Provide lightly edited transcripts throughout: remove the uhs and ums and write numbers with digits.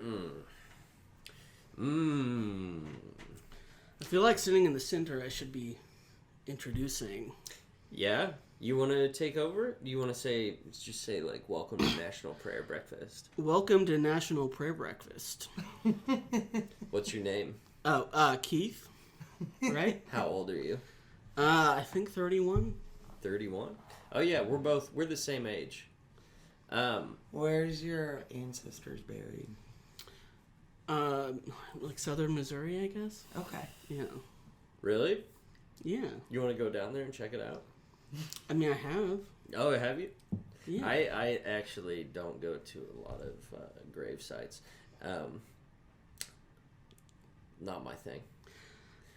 I feel like sitting in the center, I should be introducing. Yeah? You want to take over? Do you want to just say, like, welcome to National Prayer Breakfast? Welcome to National Prayer Breakfast. What's your name? Oh, Keith. Right? How old are you? I think 31. 31? Oh, yeah, we're the same age. Where's your ancestors buried? Like southern Missouri, I guess. Okay. Yeah. Really? Yeah. You want to go down there and check it out? I mean, I have. Oh, have you? Yeah. I actually don't go to a lot of grave sites. Not my thing.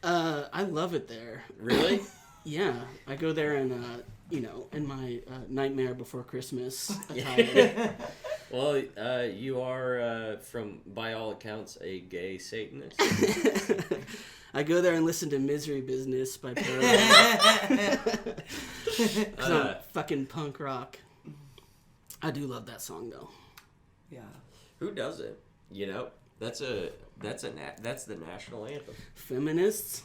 I love it there. Really? Yeah. I go there in my Nightmare Before Christmas attire. Well, you are, by all accounts, a gay Satanist. I go there and listen to Misery Business by Paradise. Because I'm fucking punk rock. I do love that song, though. Yeah. Who doesn't? You know, that's the national anthem. Feminists.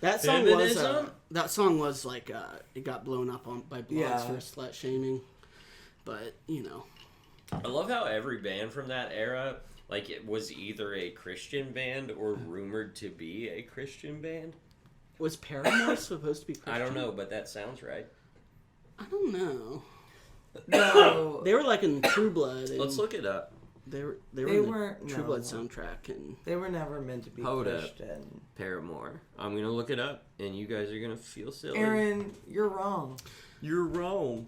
That song was like it got blown up by blogs for slut shaming, but I love how every band from that era, like, it was either a Christian band or rumored to be a Christian band. Was Paramore supposed to be Christian? I don't know, but that sounds right. I don't know. No, they were like in True Blood. Let's look it up. They were in the True Blood soundtrack, and they were never meant to be Christian. Up. Paramore. I'm gonna look it up, and you guys are gonna feel silly. Aaron, you're wrong. You're wrong.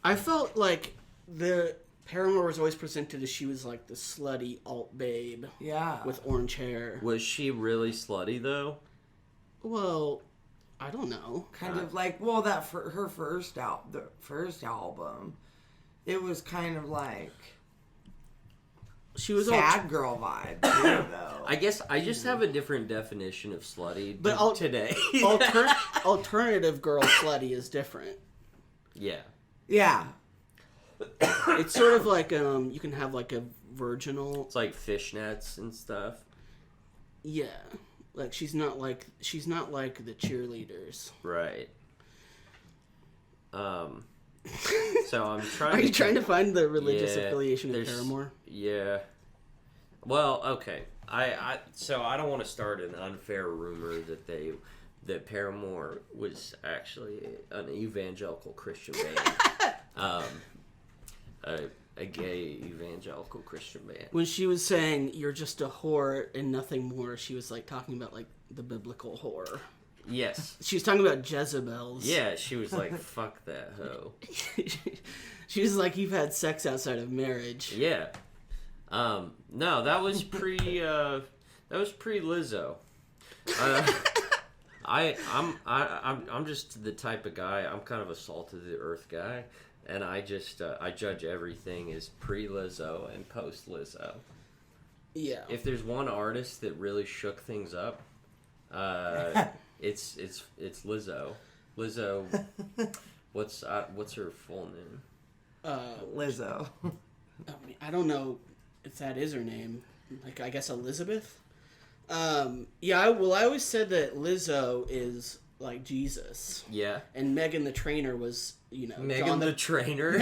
I felt like the Paramore was always presented as she was like the slutty alt babe. Yeah. With orange hair. Was she really slutty though? Well, I don't know. Kind of like, well, her first album, it was kind of like she was sad girl vibe too, though. I guess I just have a different definition of slutty today. Alternative girl slutty is different. Yeah. Yeah. It's sort of like you can have like a virginal. It's like fishnets and stuff. Yeah, like she's not like the cheerleaders. Right. So I'm trying. Are you trying to find the religious affiliation of Paramore? Yeah. Well, okay. So I don't want to start an unfair rumor that Paramore was actually an evangelical Christian band. A gay evangelical Christian band. When she was saying you're just a whore and nothing more, she was like talking about like the biblical whore. Yes. She was talking about Jezebels. Yeah, she was like, fuck that hoe. She was like, you've had sex outside of marriage. Yeah. No, that was pre Lizzo. I'm just the type of guy, I'm kind of a salt of the earth guy, and I just I judge everything as pre Lizzo and post Lizzo. Yeah. If there's one artist that really shook things up, it's Lizzo. Lizzo, what's her full name? Lizzo. I don't know if that is her name. Like, I guess Elizabeth? Yeah, I always said that Lizzo is like Jesus. Yeah. And Meghan the Trainor was, Meghan the Trainor?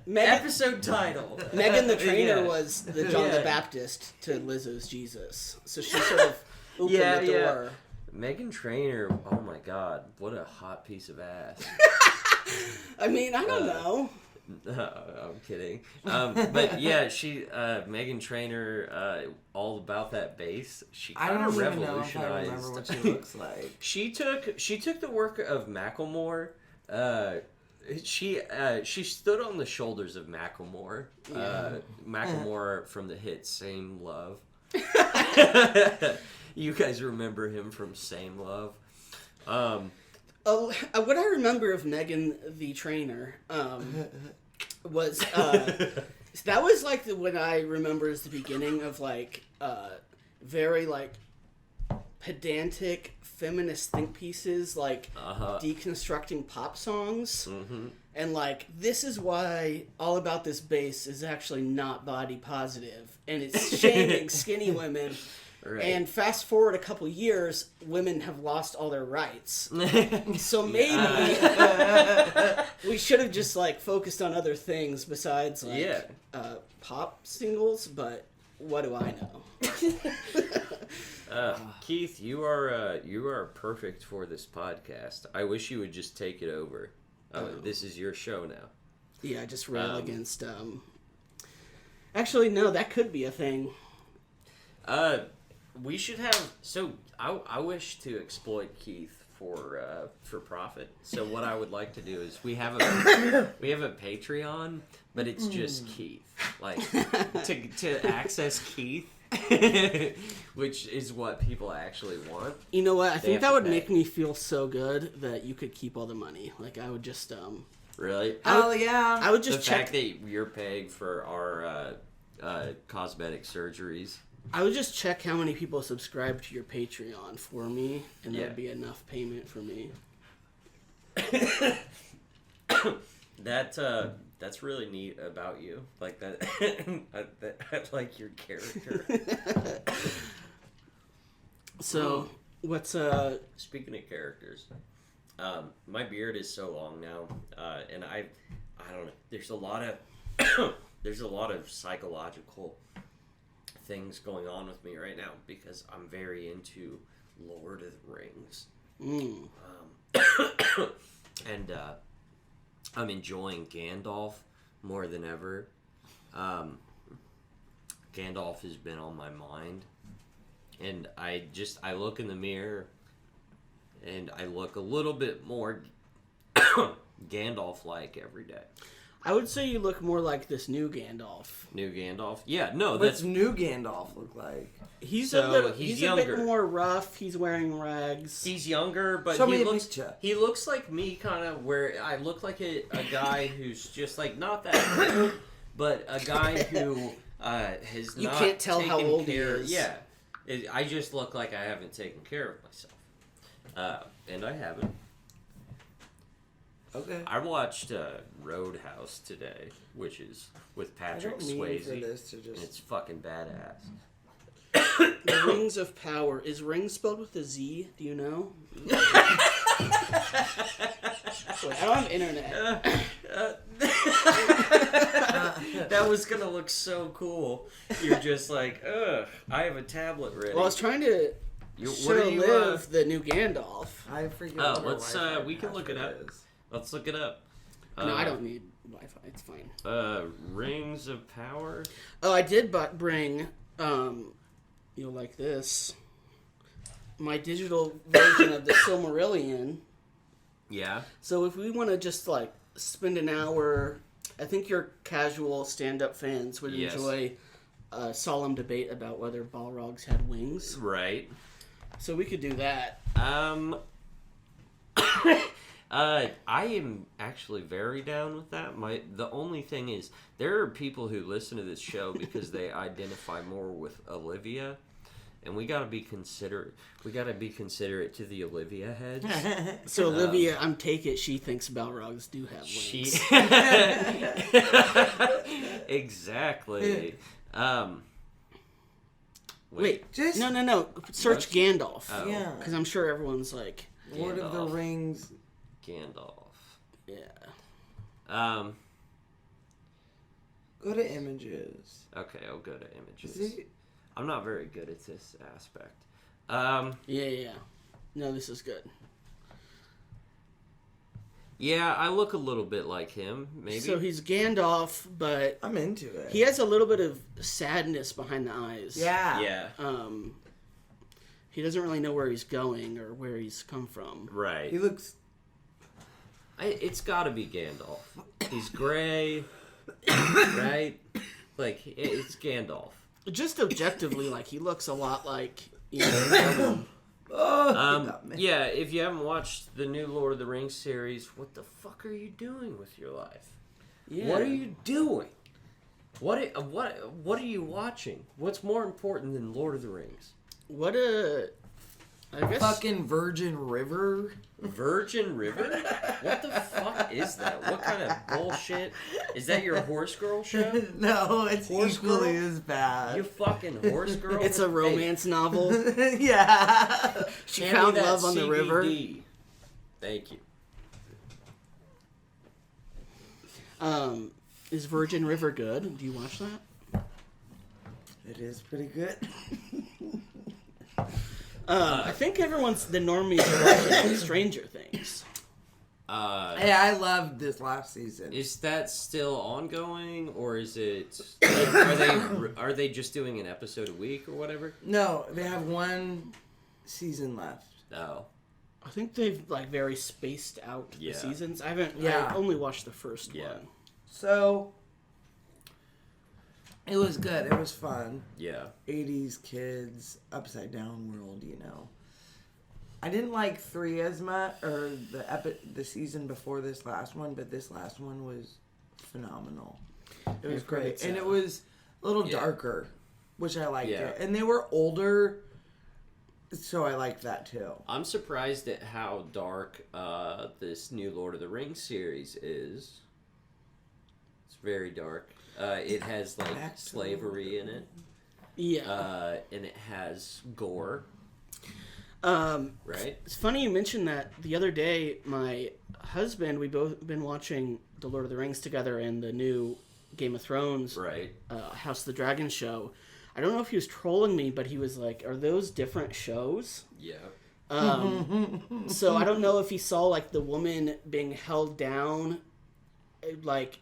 Episode title. Meghan the Trainor was the John the Baptist to Lizzo's Jesus. So she sort of opened the door. Meghan Trainor, oh my god, what a hot piece of ass. I mean, I don't know. I'm kidding. But yeah, Meghan Trainor, all about that bass. She kind of revolutionized. I remember what she looks like. She took the work of Macklemore. She stood on the shoulders of Macklemore. Macklemore from the hit "Same Love." You guys remember him from "Same Love"? What I remember of Meghan the Trainor was that was like what I remember as the beginning of like very like pedantic feminist think pieces, like deconstructing pop songs. And like, this is why All About This Bass is actually not body positive, and it's shaming skinny women. Right. And fast forward a couple years, women have lost all their rights. So maybe we should have just like focused on other things besides like pop singles. But what do I know? Keith, you are perfect for this podcast. I wish you would just take it over. This is your show now. Yeah, just rail against. Actually, no, that could be a thing. We should have. So I wish to exploit Keith for profit. So what I would like to do is we have a Patreon, but it's just Keith. Like to access Keith, which is what people actually want. You know what? I think that would make me feel so good that you could keep all the money. Like I would just Really? Oh yeah. I would just the check fact that you're paying for our cosmetic surgeries. I would just check how many people subscribe to your Patreon for me, and that would be enough payment for me. That's really neat about you. Like that, I like your character. So, what's Speaking of characters, my beard is so long now, and I don't know. There's a lot of psychological things going on with me right now because I'm very into Lord of the Rings. And I'm enjoying Gandalf more than ever. Gandalf has been on my mind, and I look in the mirror and I look a little bit more Gandalf-like every day. I would say you look more like this new Gandalf. New Gandalf? Yeah, no, What's new Gandalf look like? He's So, a he's a bit younger. more rough. He's wearing rags. He's younger, but Show me he a looks picture. he looks like me, kind of where I look like a guy who's just like not that old, but a guy who has You not can't tell how taken old he care. is. Yeah, I just look like I haven't taken care of myself, and I haven't. Okay. I watched Roadhouse today, which is with Patrick I don't mean Swayze, for this to and just... it's fucking badass. The Rings of Power. Is ring spelled with a Z? Do you know? Wait, I don't have internet. That was gonna look so cool. You're just like, ugh, I have a tablet ready. Well, I was trying to show Liv the new Gandalf. I forget. Oh, what our let's, Wi-Fi we can look it up. password is. Let's look it up. No, I don't need Wi-Fi. It's fine. Rings of Power. Oh, I did bring, you'll like this, my digital version of the Silmarillion. Yeah. So if we want to just, like, spend an hour, I think your casual stand-up fans would enjoy a solemn debate about whether Balrogs had wings. Right. So we could do that. I am actually very down with that. The only thing is, there are people who listen to this show because they identify more with Olivia, and we gotta be considerate. We gotta be considerate to the Olivia heads. So Olivia, take it, she thinks Balrogs do have wings. Exactly. Wait, Just no. Search What? Gandalf. Oh. yeah. Because I'm sure everyone's like, Lord of the Gandalf. Rings. Gandalf. yeah. Go to images. Okay, I'll go to images. See? I'm not very good at this aspect. Yeah. No, this is good. Yeah, I look a little bit like him, maybe. So he's Gandalf, but I'm into it. he has a little bit of sadness behind the eyes. Yeah. Yeah, He doesn't really know where he's going or where he's come from. right. He looks. It's gotta be Gandalf. He's gray, right? Like, it's Gandalf. Just objectively, like, he looks a lot like, you know, Yeah, if you haven't watched the new Lord of the Rings series, what the fuck are you doing with your life? yeah. What are you doing? What are you watching? What's more important than Lord of the Rings? What a I guess. Fucking Virgin River. Virgin River? What the fuck is that? What kind of bullshit? Is that your horse girl show? No, it's Horse equally girl? as bad. You fucking horse girl? It's a romance novel. Yeah. She Hand me found that love on the river. CBD. Thank you. Is Virgin River good? Do you watch that? It is pretty good. I think the normies are watching Stranger Things. Hey, I loved this last season. Is that still ongoing, or is it? Are they just doing an episode a week or whatever? No, they have one season left. No. I think they've very spaced out the seasons. I only watched the first one. So it was good. It was fun. Yeah. 80s kids, upside down world, I didn't like 3 as much, or the season before this last one, but this last one was phenomenal. It was great. And it was a little darker, which I liked it. And they were older, so I liked that too. I'm surprised at how dark this new Lord of the Rings series is. It's very dark. It has slavery in it. Yeah. And it has gore. Right? It's funny you mentioned that. The other day, my husband, we both been watching The Lord of the Rings together and the new Game of Thrones House of the Dragon show. I don't know if he was trolling me, but he was like, are those different shows? Yeah. So I don't know if he saw the woman being held down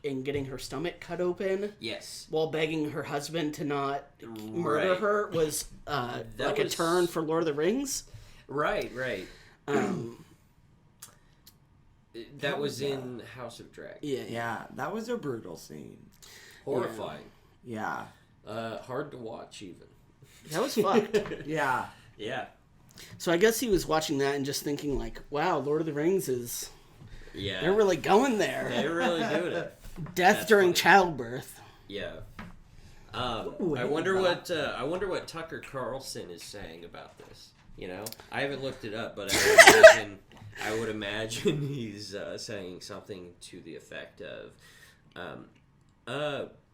and getting her stomach cut open. Yes. While begging her husband to not murder her was a turn for Lord of the Rings. Right. That was in House of Dragon. Yeah, that was a brutal scene. Horrifying. Yeah. Hard to watch even. That was fucked. Yeah. Yeah. So I guess he was watching that and just thinking wow, Lord of the Rings is... Yeah. They're really going there. They're really doing it. Death during childbirth. Yeah. I wonder what Tucker Carlson is saying about this. I haven't looked it up, but I would imagine he's saying something to the effect of,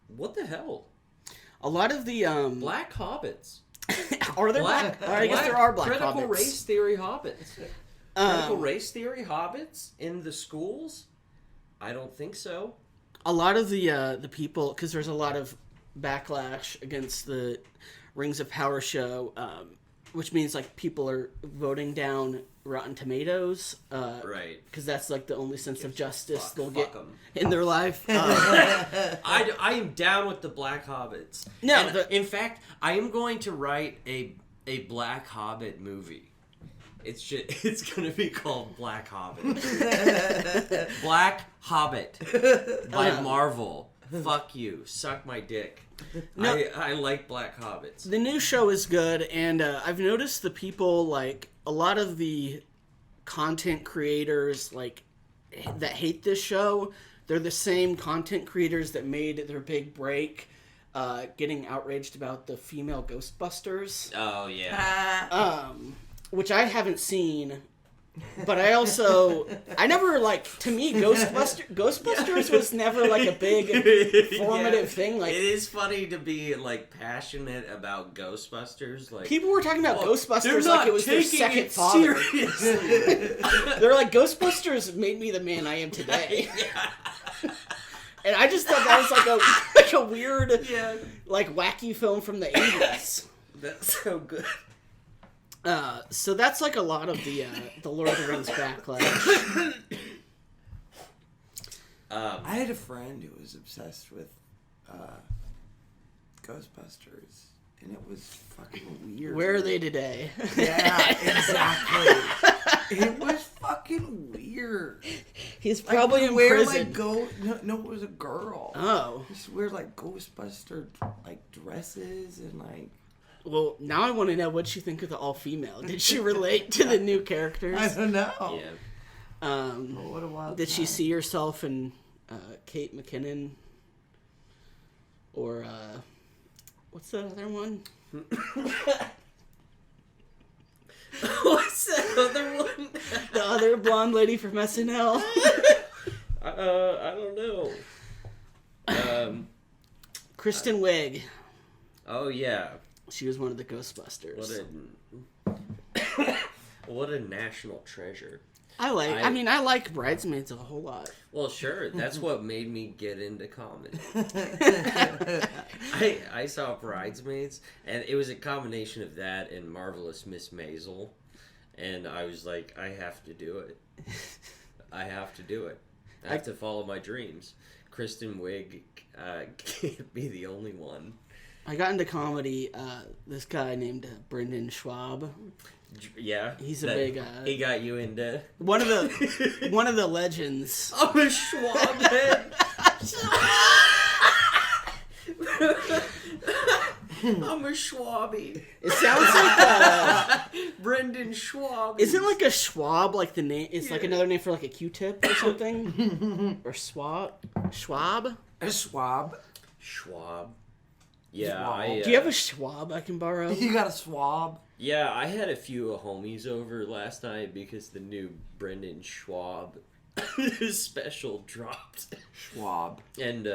what the hell? A lot of the black hobbits. Are there black? I guess there are black critical hobbits. Race theory hobbits. Critical race theory hobbits in the schools? I don't think so. A lot of the people, because there's a lot of backlash against the Rings of Power show, which means people are voting down Rotten Tomatoes, right? Because that's the only sense of justice they'll get them. in their life. I am down with the Black Hobbits. No, in fact, I am going to write a Black Hobbit movie. It's going to be called Black Hobbit. Black Hobbit by Marvel. Fuck you. Suck my dick. No, I like Black Hobbits. The new show is good, and I've noticed the people, a lot of the content creators, that hate this show, they're the same content creators that made their big break getting outraged about the female Ghostbusters. Oh, yeah. Which I haven't seen, but I never, to me, Ghostbusters was never, a big formative thing. It is funny to be, passionate about Ghostbusters. People were talking about Ghostbusters like it was their second father. They're like, Ghostbusters made me the man I am today. And I just thought that was, a weird, wacky film from the 80s. That's so good. So that's a lot of the Lord of the Rings backlash. I had a friend who was obsessed with Ghostbusters, and it was fucking weird. Where are they today? Yeah, exactly. It was fucking weird. He's probably in prison. No, it was a girl. Oh. She wears Ghostbuster dresses and Well, now I want to know what you think of the all-female. Did she relate to the new characters? I don't know. Yeah. What a wild did time. she see herself in Kate McKinnon? Or, what's the other one? What's that other one? The other blonde lady from SNL. I don't know. Kristen Wiig. Oh yeah. She was one of the Ghostbusters. What a national treasure. I like Bridesmaids a whole lot. Well, sure. That's what made me get into comedy. I saw Bridesmaids, and it was a combination of that and Marvelous Miss Maisel, and I was like, I have to do it. I have to do it. I have to follow my dreams. Kristen Wiig can't be the only one. I got into comedy. This guy named Brendan Schwab. Yeah, he's a big. He got you into one of the legends. I'm a Schwab head. I'm a Schwabby. It sounds like Brendan Schwab. Isn't like a Schwab like the name? It's like another name for like a Q-tip or something, or Schwab. A Schwab. Schwab. Yeah. Do you have a Schwab I can borrow? You got a swab? Yeah, I had a few homies over last night because the new Brendan Schwab special dropped. Schwab. And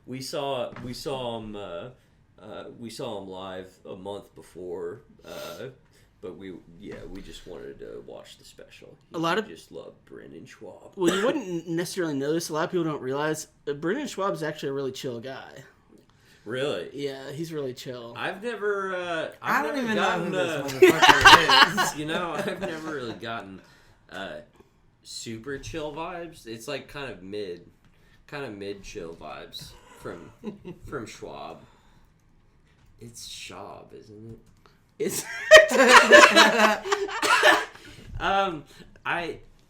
we saw him live a month before, but we just wanted to watch the special. Just love Brendan Schwab. Well, you wouldn't necessarily know this. A lot of people don't realize Brendan Schwab is actually a really chill guy. Really? Yeah, he's really chill. I've never. I don't even know who this motherfucker is. I've never really gotten super chill vibes. It's like kind of mid chill vibes from Schwab. It's Schwab, isn't it? It's.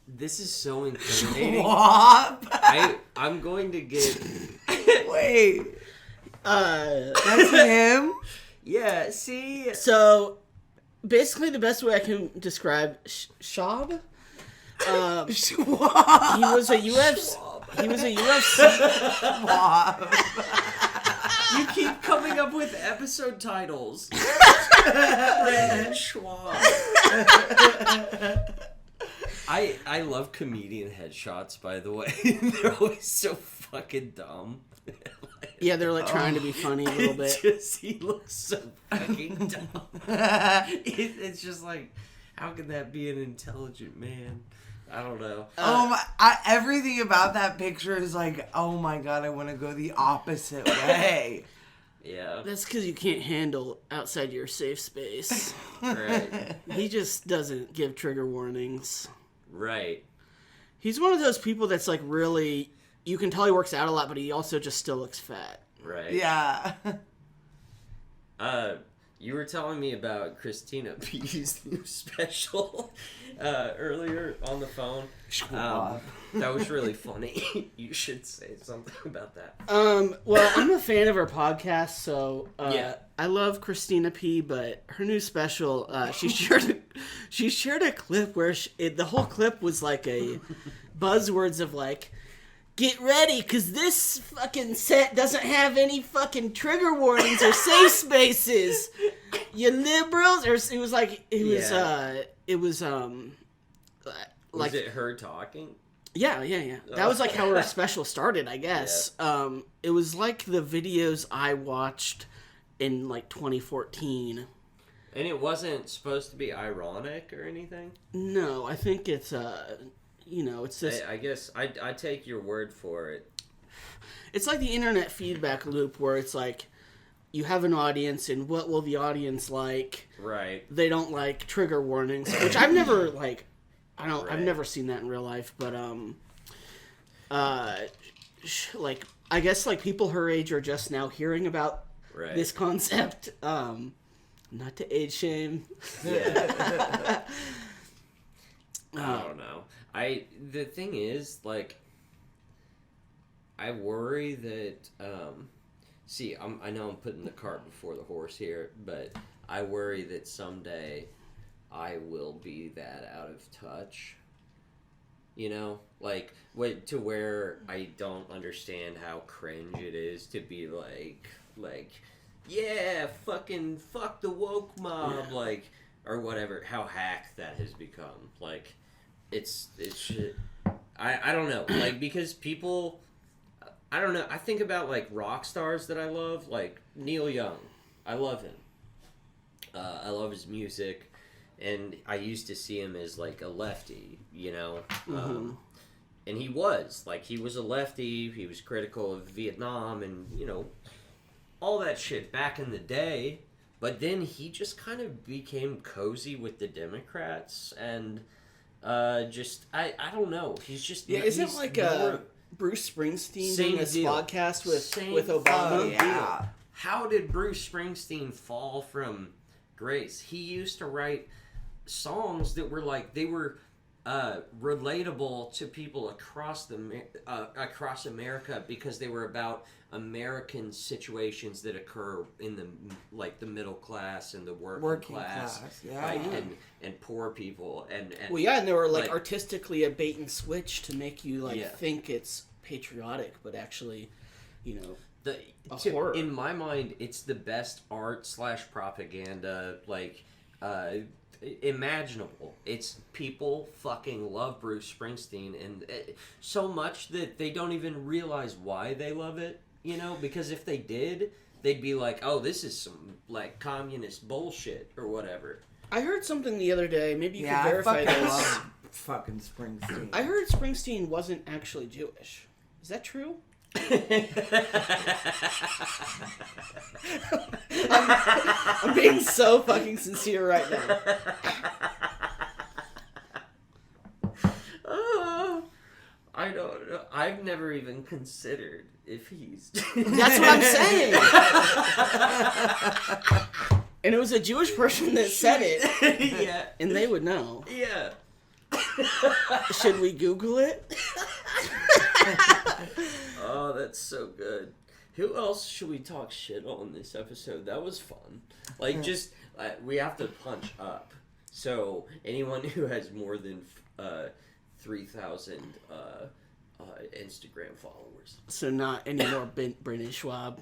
This is so incriminating. Schwab. I'm going to get. Wait. That's him? Yeah, see? So, basically the best way I can describe Schwab, Schwab. he was a UFC. Schwab. You keep coming up with episode titles. Brandon Schwab. I love comedian headshots, by the way. They're always so fucking dumb. Yeah, they're like trying to be funny a little bit. He looks so fucking dumb. It's just like, how can that be an intelligent man? I don't know. Everything about that picture is like, oh my god, I want to go the opposite way. Yeah. That's because you can't handle outside your safe space. Right. He just doesn't give trigger warnings. Right. He's one of those people that's like really... You can tell he works out a lot, but he also just still looks fat. Right. Yeah. You were telling me about Christina P's new special earlier on the phone. That was really funny. You should say something about that. Well, I'm a fan of her podcast, so yeah. I love Christina P. But her new special, she shared a clip where the whole clip was like a buzzwords of like, get ready, because this fucking set doesn't have any fucking trigger warnings or safe spaces. You liberals. Or it was like, was it her talking? Yeah. That was like how her special started, I guess. Yeah. It was like the videos I watched in like 2014. And it wasn't supposed to be ironic or anything? No, I think it's it's this... I guess I take your word for it. It's like the internet feedback loop where it's like, you have an audience and what will the audience like? Right. They don't like trigger warnings, which I've never I've never seen that in real life, but like I guess like people her age are just now hearing about this concept. Not to age shame. Yeah. I don't know. The thing is, like, I worry that, I know I'm putting the cart before the horse here, but I worry that someday I will be that out of touch. You know? Like, to where I don't understand how cringe it is to be like, yeah, fuck the woke mob, or whatever, how hacked that has become. Like, it's shit. I don't know. Like, because people, I don't know. I think about, like, rock stars that I love. Like, Neil Young. I love him. I love his music. And I used to see him as, like, a lefty, you know? And he was. Like, he was a lefty. He was critical of Vietnam and, you know, all that shit back in the day. But then he just kind of became cozy with the Democrats. And just, I don't know. He's just... Yeah, isn't like Bruce Springsteen doing this podcast with Obama? Yeah. How did Bruce Springsteen fall from grace? He used to write songs that were like, they were relatable to people across America because they were about American situations that occur in the middle class and the working class, yeah. like, and poor people and well, yeah, and they were like artistically a bait and switch to make you think it's patriotic, but actually, you know. Horror. In my mind, it's the best art / propaganda imaginable. It's people fucking love Bruce Springsteen, and so much that they don't even realize why they love it. You know, because if they did, they'd be like, "Oh, this is some like communist bullshit or whatever." I heard something the other day. Maybe you could verify this. Love fucking Springsteen. I heard Springsteen wasn't actually Jewish. Is that true? I'm being so fucking sincere right now. I don't know. I've never even considered if he's... That's what I'm saying. And it was a Jewish person that said it. Yeah. And they would know. Yeah. Should we Google it? Oh, that's so good. Who else should we talk shit on this episode? That was fun. Like, just, we have to punch up. So, anyone who has more than 3,000 Instagram followers. So, not any more Britney Schwab.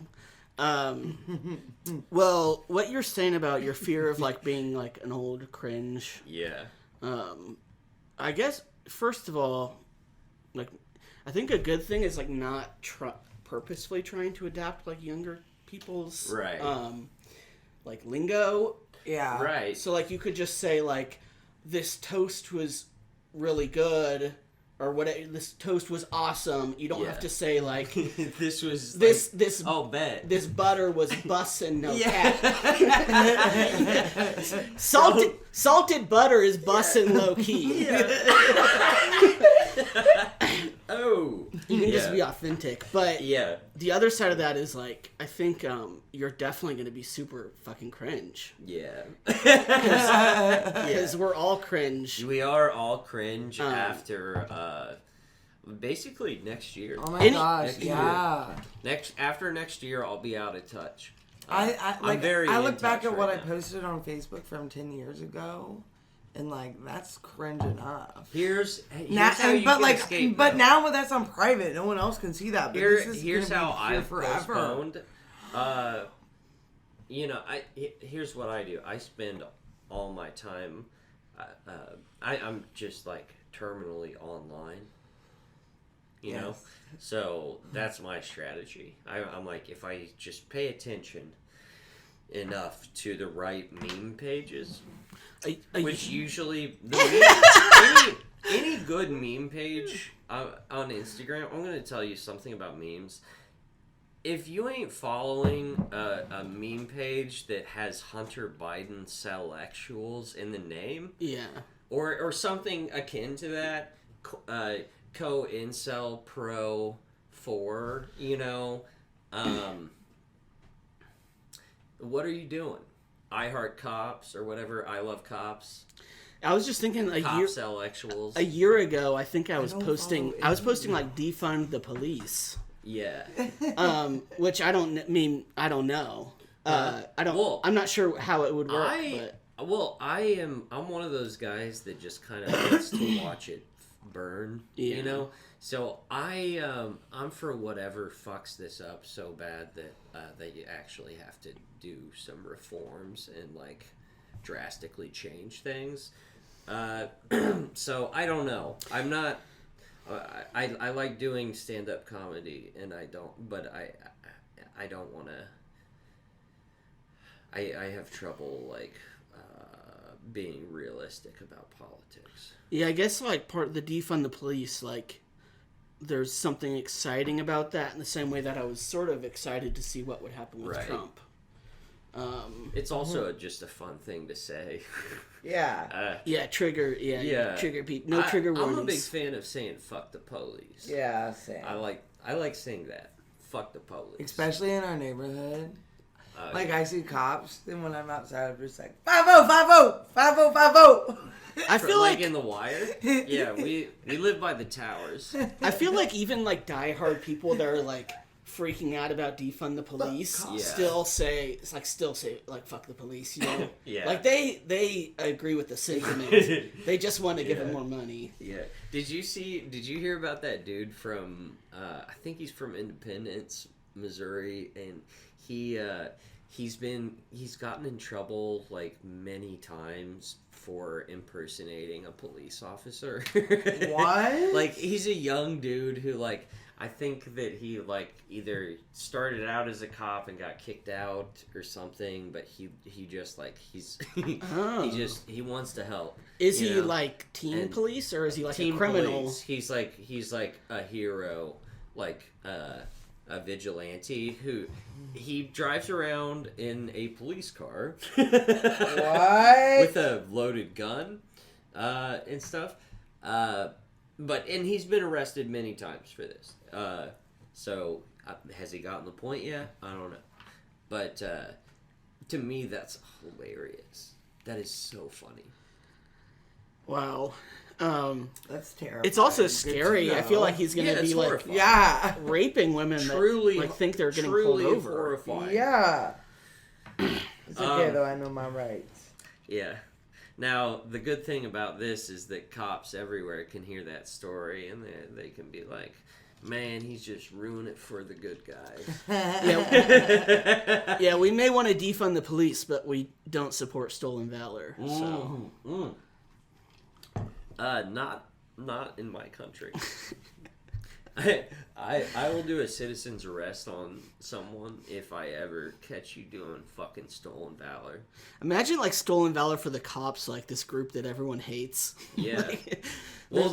Well, what you're saying about your fear of, like, being, like, an old cringe. Yeah. I guess, first of all, like, I think a good thing is, like, not purposefully trying to adapt, like, younger people's, right. Like, lingo. Yeah. Right. So, like, you could just say, like, this toast was really good, or whatever, this toast was awesome. You don't have to say, like, this was, this, I'll bet. This butter was bussin', no Yeah. cap. Salted butter is bussin' low key. Yeah. Oh. You can just be authentic. But yeah, the other side of that is, like, I think you're definitely going to be super fucking cringe. Yeah. Because we're all cringe. We are all cringe after basically next year. Oh my gosh, next yeah. Year. After next year, I'll be out of touch. I'm very I look in back touch at what right I now. posted on Facebook from 10 years ago, and like that's cringe enough. Here's Now, how you can escape. but now that's on private. No one else can see that. But Here's how I've forever. postponed. You know, here's what I do. I spend all my time. I'm just like terminally online. You know, so that's my strategy. I'm like, if I just pay attention enough to the right meme pages, which usually any good meme page on Instagram, I'm going to tell you something about memes. If you ain't following a meme page that has Hunter Biden selectuals in the name, or something akin to that, Co-Incel Pro 4, you know, what are you doing? I Heart Cops or whatever, I Love Cops. I was just thinking a year ago, I think I was posting like defund the police. Yeah. Which I don't know. I'm not sure how it would work. I'm one of those guys that just kind of wants to watch it burn, you know. So I'm for whatever fucks this up so bad that you actually have to do some reforms and like drastically change things. So I don't know. I'm not. I like doing stand-up comedy, and I don't want to. I have trouble like being realistic about politics. Yeah, I guess like part of the defund the police, like there's something exciting about that in the same way that I was sort of excited to see what would happen with Trump. It's also just a fun thing to say. Yeah. Trigger people. No trigger warnings. I'm a big fan of saying "fuck the police." Yeah, same. I like saying that. Fuck the police. Especially in our neighborhood. I see cops, and when I'm outside, I'm just like 5-0, 5-0, 5-0, 5-0. I feel like in The Wire. Yeah, we live by the towers. I feel like even like diehard people that are like freaking out about defund the police still say fuck the police, you know? Yeah. Like they agree with the sentiment. They just want to give them more money. Yeah. Did you hear about that dude from I think he's from Independence, Missouri, and he's gotten in trouble like many times for impersonating a police officer. What? Like he's a young dude who like I think that he like either started out as a cop and got kicked out or something, but he just like he wants to help. Is he like teen police or is he like a criminal? Police. He's like a hero, like a vigilante who he drives around in a police car. What? With a loaded gun and stuff. And he's been arrested many times for this. So has he gotten the point yet? I don't know. But to me, that's hilarious. That is so funny. Wow. That's terrible. It's also scary. I feel like he's gonna be like raping women truly, that like think they're getting pulled over. Horrifying. Yeah. It's okay though. I know my rights. Yeah. Now the good thing about this is that cops everywhere can hear that story and they can be like, "Man, he's just ruining it for the good guys." Yeah, we may want to defund the police, but we don't support stolen valor. So. Not in my country. I will do a citizen's arrest on someone if I ever catch you doing fucking stolen valor. Imagine like stolen valor for the cops, like this group that everyone hates. Yeah. Well,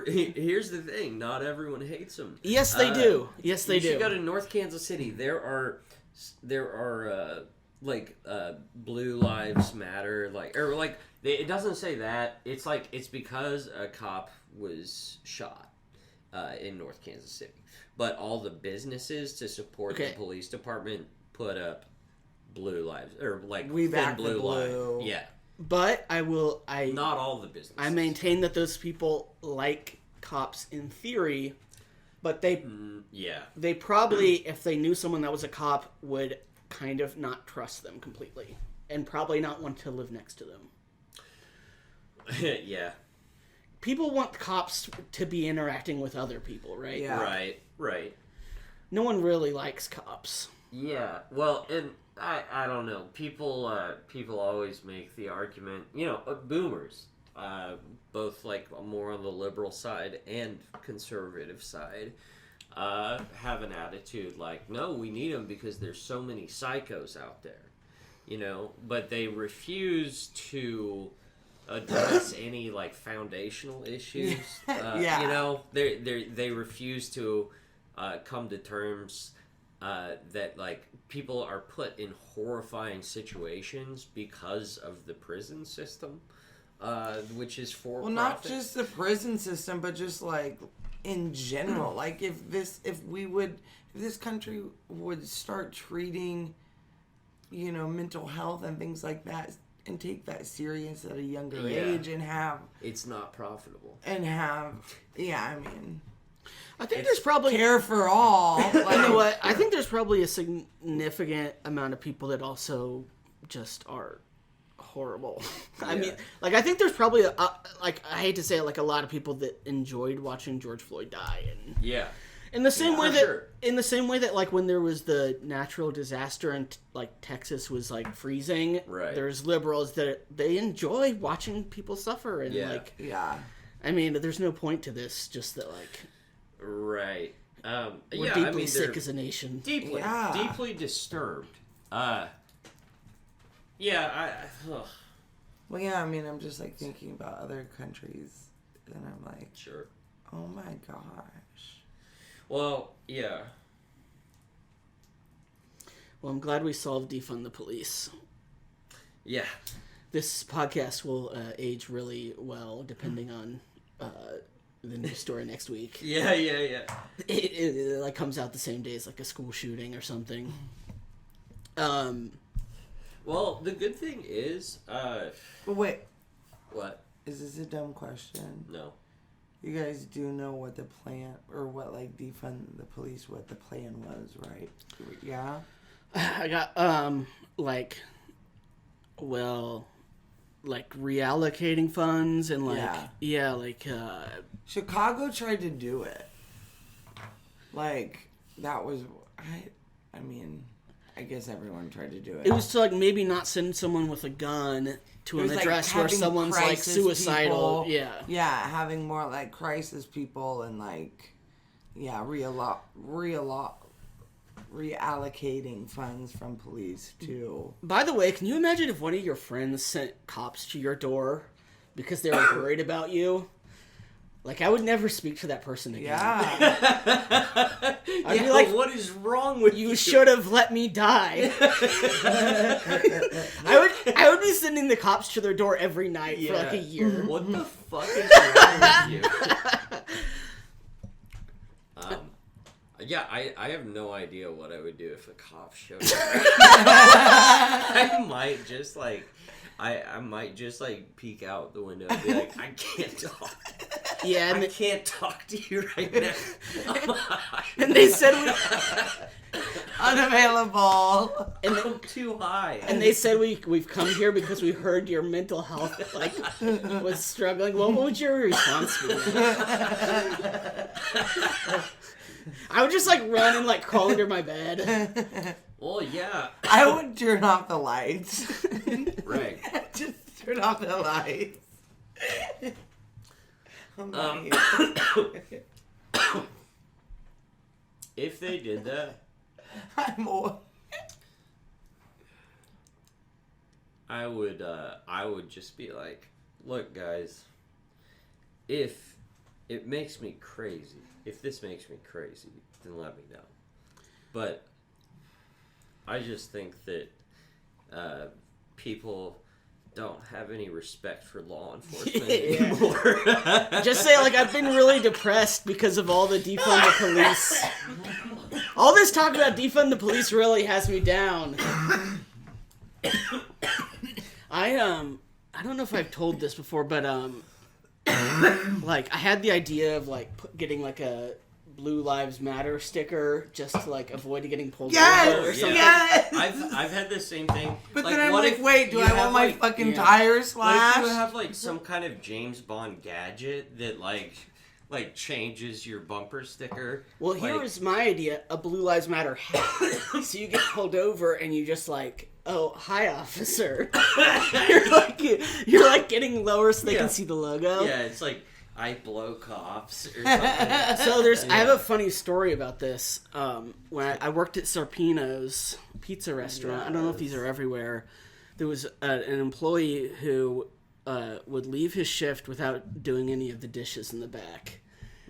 here's the thing. Not everyone hates them. Yes, they do. Yes, they do. You should go to North Kansas City. There are Blue Lives Matter, it doesn't say that. It's because a cop was shot in North Kansas City. But all the businesses to support the police department put up Blue Lives we back blue the blue. line. Yeah. But not all the businesses. I maintain that those people like cops in theory, but they probably, if they knew someone that was a cop, would kind of not trust them completely and probably not want to live next to them. Yeah. People want cops to be interacting with other people, right? Yeah. Right. No one really likes cops. Yeah. Well, and I don't know. People always make the argument, boomers, both like more on the liberal side and conservative side, have an attitude like, no, we need them because there's so many psychos out there, but they refuse to address any like foundational issues. They refuse to come to terms that like people are put in horrifying situations because of the prison system, which is for profit. Not just the prison system, but just like in general. Like if this country would start treating, mental health and things like that and take that serious at a younger age and have... It's not profitable. And have... I think there's probably... Care for all. You know what? I think there's probably a significant amount of people that also just are horrible. I mean, like, I think there's probably, I hate to say it, like, a lot of people that enjoyed watching George Floyd die. And In the same way that like when there was the natural disaster and like Texas was like freezing, there's liberals that they enjoy watching people suffer and I mean, there's no point to this, just that like we're deeply sick as a nation. Deeply disturbed. Well, yeah, I mean, I'm just like thinking about other countries and I'm like, oh my gosh. Well, yeah. Well, I'm glad we solved defund the police. Yeah. This podcast will age really well, depending on the news story next week. Yeah. It like comes out the same day as like a school shooting or something. Well, the good thing is, But wait. What? Is this a dumb question? No. You guys do know what the plan, or what, like, defund the police, what the plan was, right? Yeah? I got, like reallocating funds and, Chicago tried to do it. Like, that was, I mean, I guess everyone tried to do it. It was to, like, maybe not send someone with a gun to an address where someone's, like, suicidal. People. Yeah, having more, like, crisis people and, like, reallocating funds from police to... By the way, can you imagine if one of your friends sent cops to your door because they were worried about you? Like, I would never speak to that person again. Yeah. I'd be like, what is wrong with you? You should have let me die. I would be sending the cops to their door every night for like a year. What the fuck is wrong with you? I have no idea what I would do if a cop showed up. I might just like peek out the window and be like, I can't talk. Yeah, I can't talk to you right now. And they said unavailable. And I'm too high. And they said we've come here because we heard your mental health was struggling. What would your response be? I would just run and crawl under my bed. Well, yeah. I would turn off the lights. Right. Just turn off the lights. If they did that, I would just be like, look, guys, if it makes me crazy, if this makes me crazy, then let me know. But I just think that people don't have any respect for law enforcement anymore. Just say, I've been really depressed because of all the defund the police. All this talk about defund the police really has me down. I don't know if I've told this before, but I had the idea of getting a Blue Lives Matter sticker just to avoid getting pulled over or something. Yes! I've had the same thing. But then I'm wait, do I want my fucking tires slashed? What if you have some kind of James Bond gadget that changes your bumper sticker? Well, here was my idea: a Blue Lives Matter hat. So you get pulled over and you just oh, hi, officer. you're getting lower so they can see the logo. Yeah, it's I blow cops or something. So I have a funny story about this. When I worked at Sarpino's pizza restaurant, I don't know if these are everywhere, there was an employee who would leave his shift without doing any of the dishes in the back.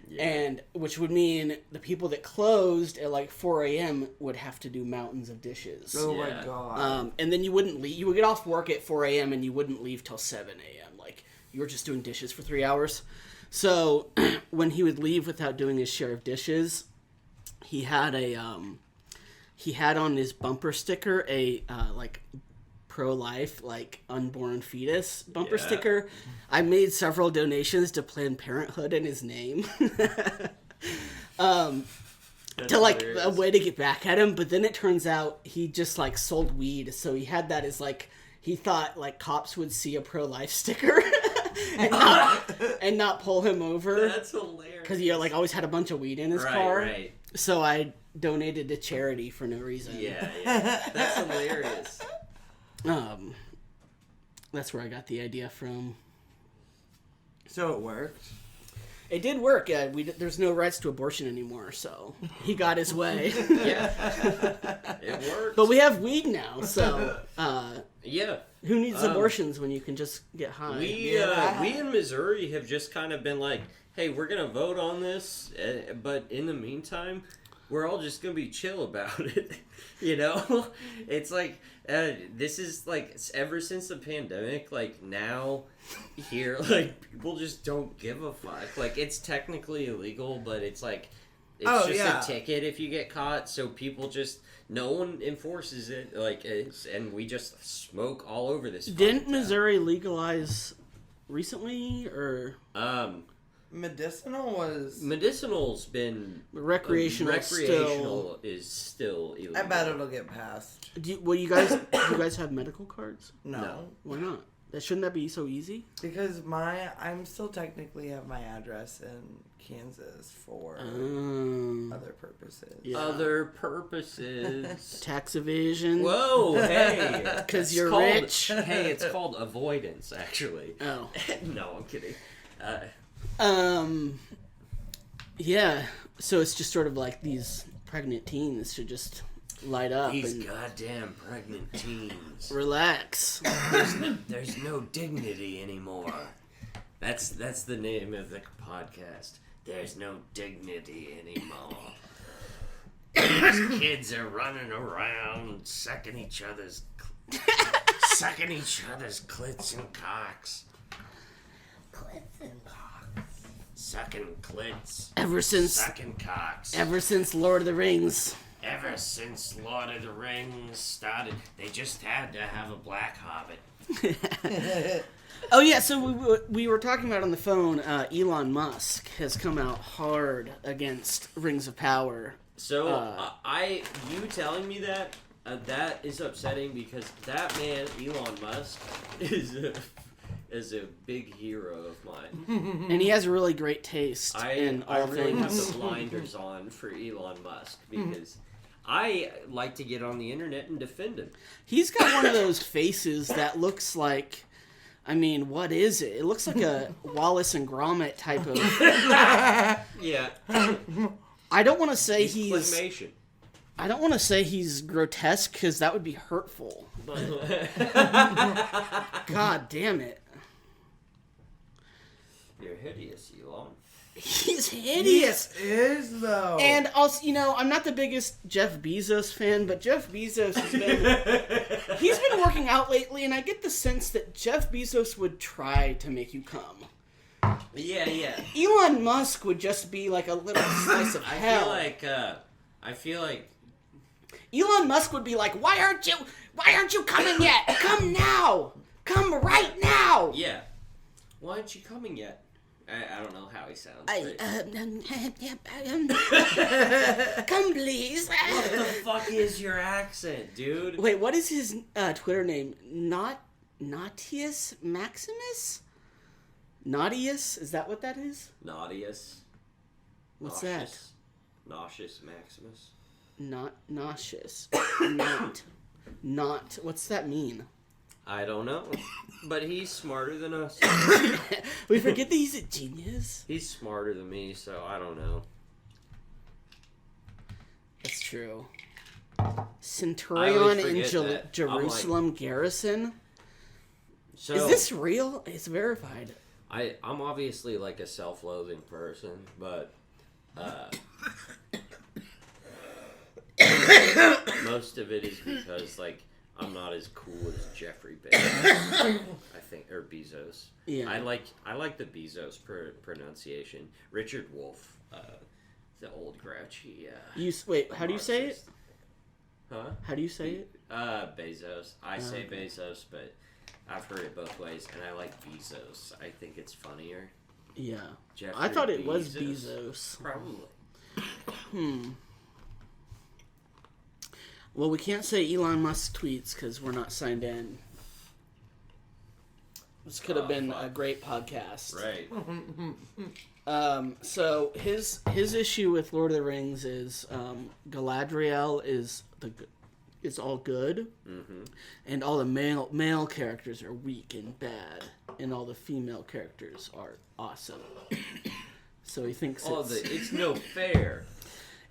Yeah. And which would mean the people that closed at 4 a.m. would have to do mountains of dishes. Oh my God. And then you wouldn't leave. You would get off work at 4 a.m. and you wouldn't leave till 7 a.m. You were just doing dishes for 3 hours. So when he would leave without doing his share of dishes, he had on his bumper sticker a pro-life unborn fetus bumper sticker. I made several donations to Planned Parenthood in his name. To a way to get back at him, but then it turns out he just sold weed, so he had that as he thought cops would see a pro-life sticker. and not pull him over. That's hilarious. Because he like always had a bunch of weed in his car. Right. So I donated to charity for no reason. Yeah. That's hilarious. That's where I got the idea from. So it worked. It did work. There's no rights to abortion anymore, so he got his way. Yeah. It worked. But we have weed now, so yeah. Who needs abortions when you can just get high? We in Missouri have just kind of been like, hey, we're going to vote on this, but in the meantime, we're all just going to be chill about it. You know? It's like, this is like, ever since the pandemic, like now, here, like, people just don't give a fuck. Like, it's technically illegal, but it's like, it's a ticket if you get caught, so people just, no one enforces it, like, and we just smoke all over this. Didn't Missouri legalize recently, or? Medicinal's been recreational is still illegal. I bet it'll get passed. Do you guys have medical cards? No. Why not? Shouldn't that be so easy? Because I'm still technically have my address in Kansas for other purposes. Yeah. Other purposes. Tax evasion. Whoa, hey. Because you're rich. Hey, it's called avoidance, actually. Oh. No, I'm kidding. Yeah. So it's just sort of like these pregnant teens should just light up. These goddamn pregnant teens. Relax. There's no dignity anymore. That's the name of the podcast. There's no dignity anymore. These kids are running around sucking each other's clits and cocks. Clits and cocks. Sucking clits. Sucking cocks. Ever since Lord of the Rings. Ever since Lord of the Rings started, they just had to have a black hobbit. Oh yeah, so we were talking about on the phone, Elon Musk has come out hard against Rings of Power. So, you telling me that, that is upsetting because that man, Elon Musk, is a big hero of mine. And he has a really great taste in all things. I really have the blinders on for Elon Musk because I like to get on the internet and defend him. He's got one of those faces that looks like, I mean, what is it? It looks like a Wallace and Gromit type of... Yeah. I don't want to say Claymation. I don't want to say he's grotesque because that would be hurtful. But God damn it. You're hideous, Elon. He's hideous. He is, though. And also, I'm not the biggest Jeff Bezos fan, but Jeff Bezos has been... he's been working out lately, and I get the sense that Jeff Bezos would try to make you come. Yeah. Elon Musk would just be like a little slice of hell. I feel like... Elon Musk would be like, why aren't you coming yet? Come now! Come right now! Yeah. Why aren't you coming yet? I don't know how he sounds. Come please. What the fuck is your accent, dude? Wait, what is his Twitter name? Nautius Maximus? Naughtius? Is that what that is? Naughtius. What's that? Nauseous Maximus. Not nauseous. Not. What's that mean? I don't know. But he's smarter than us. We forget that he's a genius. He's smarter than me, so I don't know. That's true. Centurion in Jerusalem like, garrison? So, is this real? It's verified. I'm obviously like a self-loathing person, but most of it is because like I'm not as cool as Jeffrey Bezos, I think, or Bezos. Yeah. I like the Bezos pronunciation. Richard Wolff, the old grouchy. Wait, how do you say it? Huh? How do you say it? Bezos. I say Bezos, but I've heard it both ways, and I like Bezos. I think it's funnier. Yeah. Jeffrey I thought it was Bezos. Probably. Well, we can't say Elon Musk tweets because we're not signed in. This could have been a great podcast. Right. So his issue with Lord of the Rings is Galadriel is all good, and all the male characters are weak and bad, and all the female characters are awesome. So he thinks it's no fair.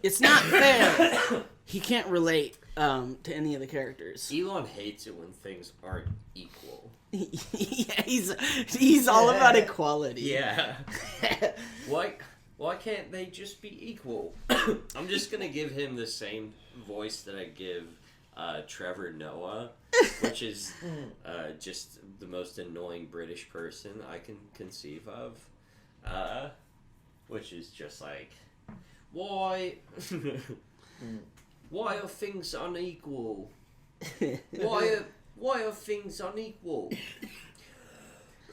It's not fair. He can't relate to any of the characters. Elon hates it when things aren't equal. Yeah, he's all about equality. Yeah. Why can't they just be equal? I'm just gonna give him the same voice that I give Trevor Noah, which is just the most annoying British person I can conceive of. Which is just like, why are things unequal? Why are things unequal?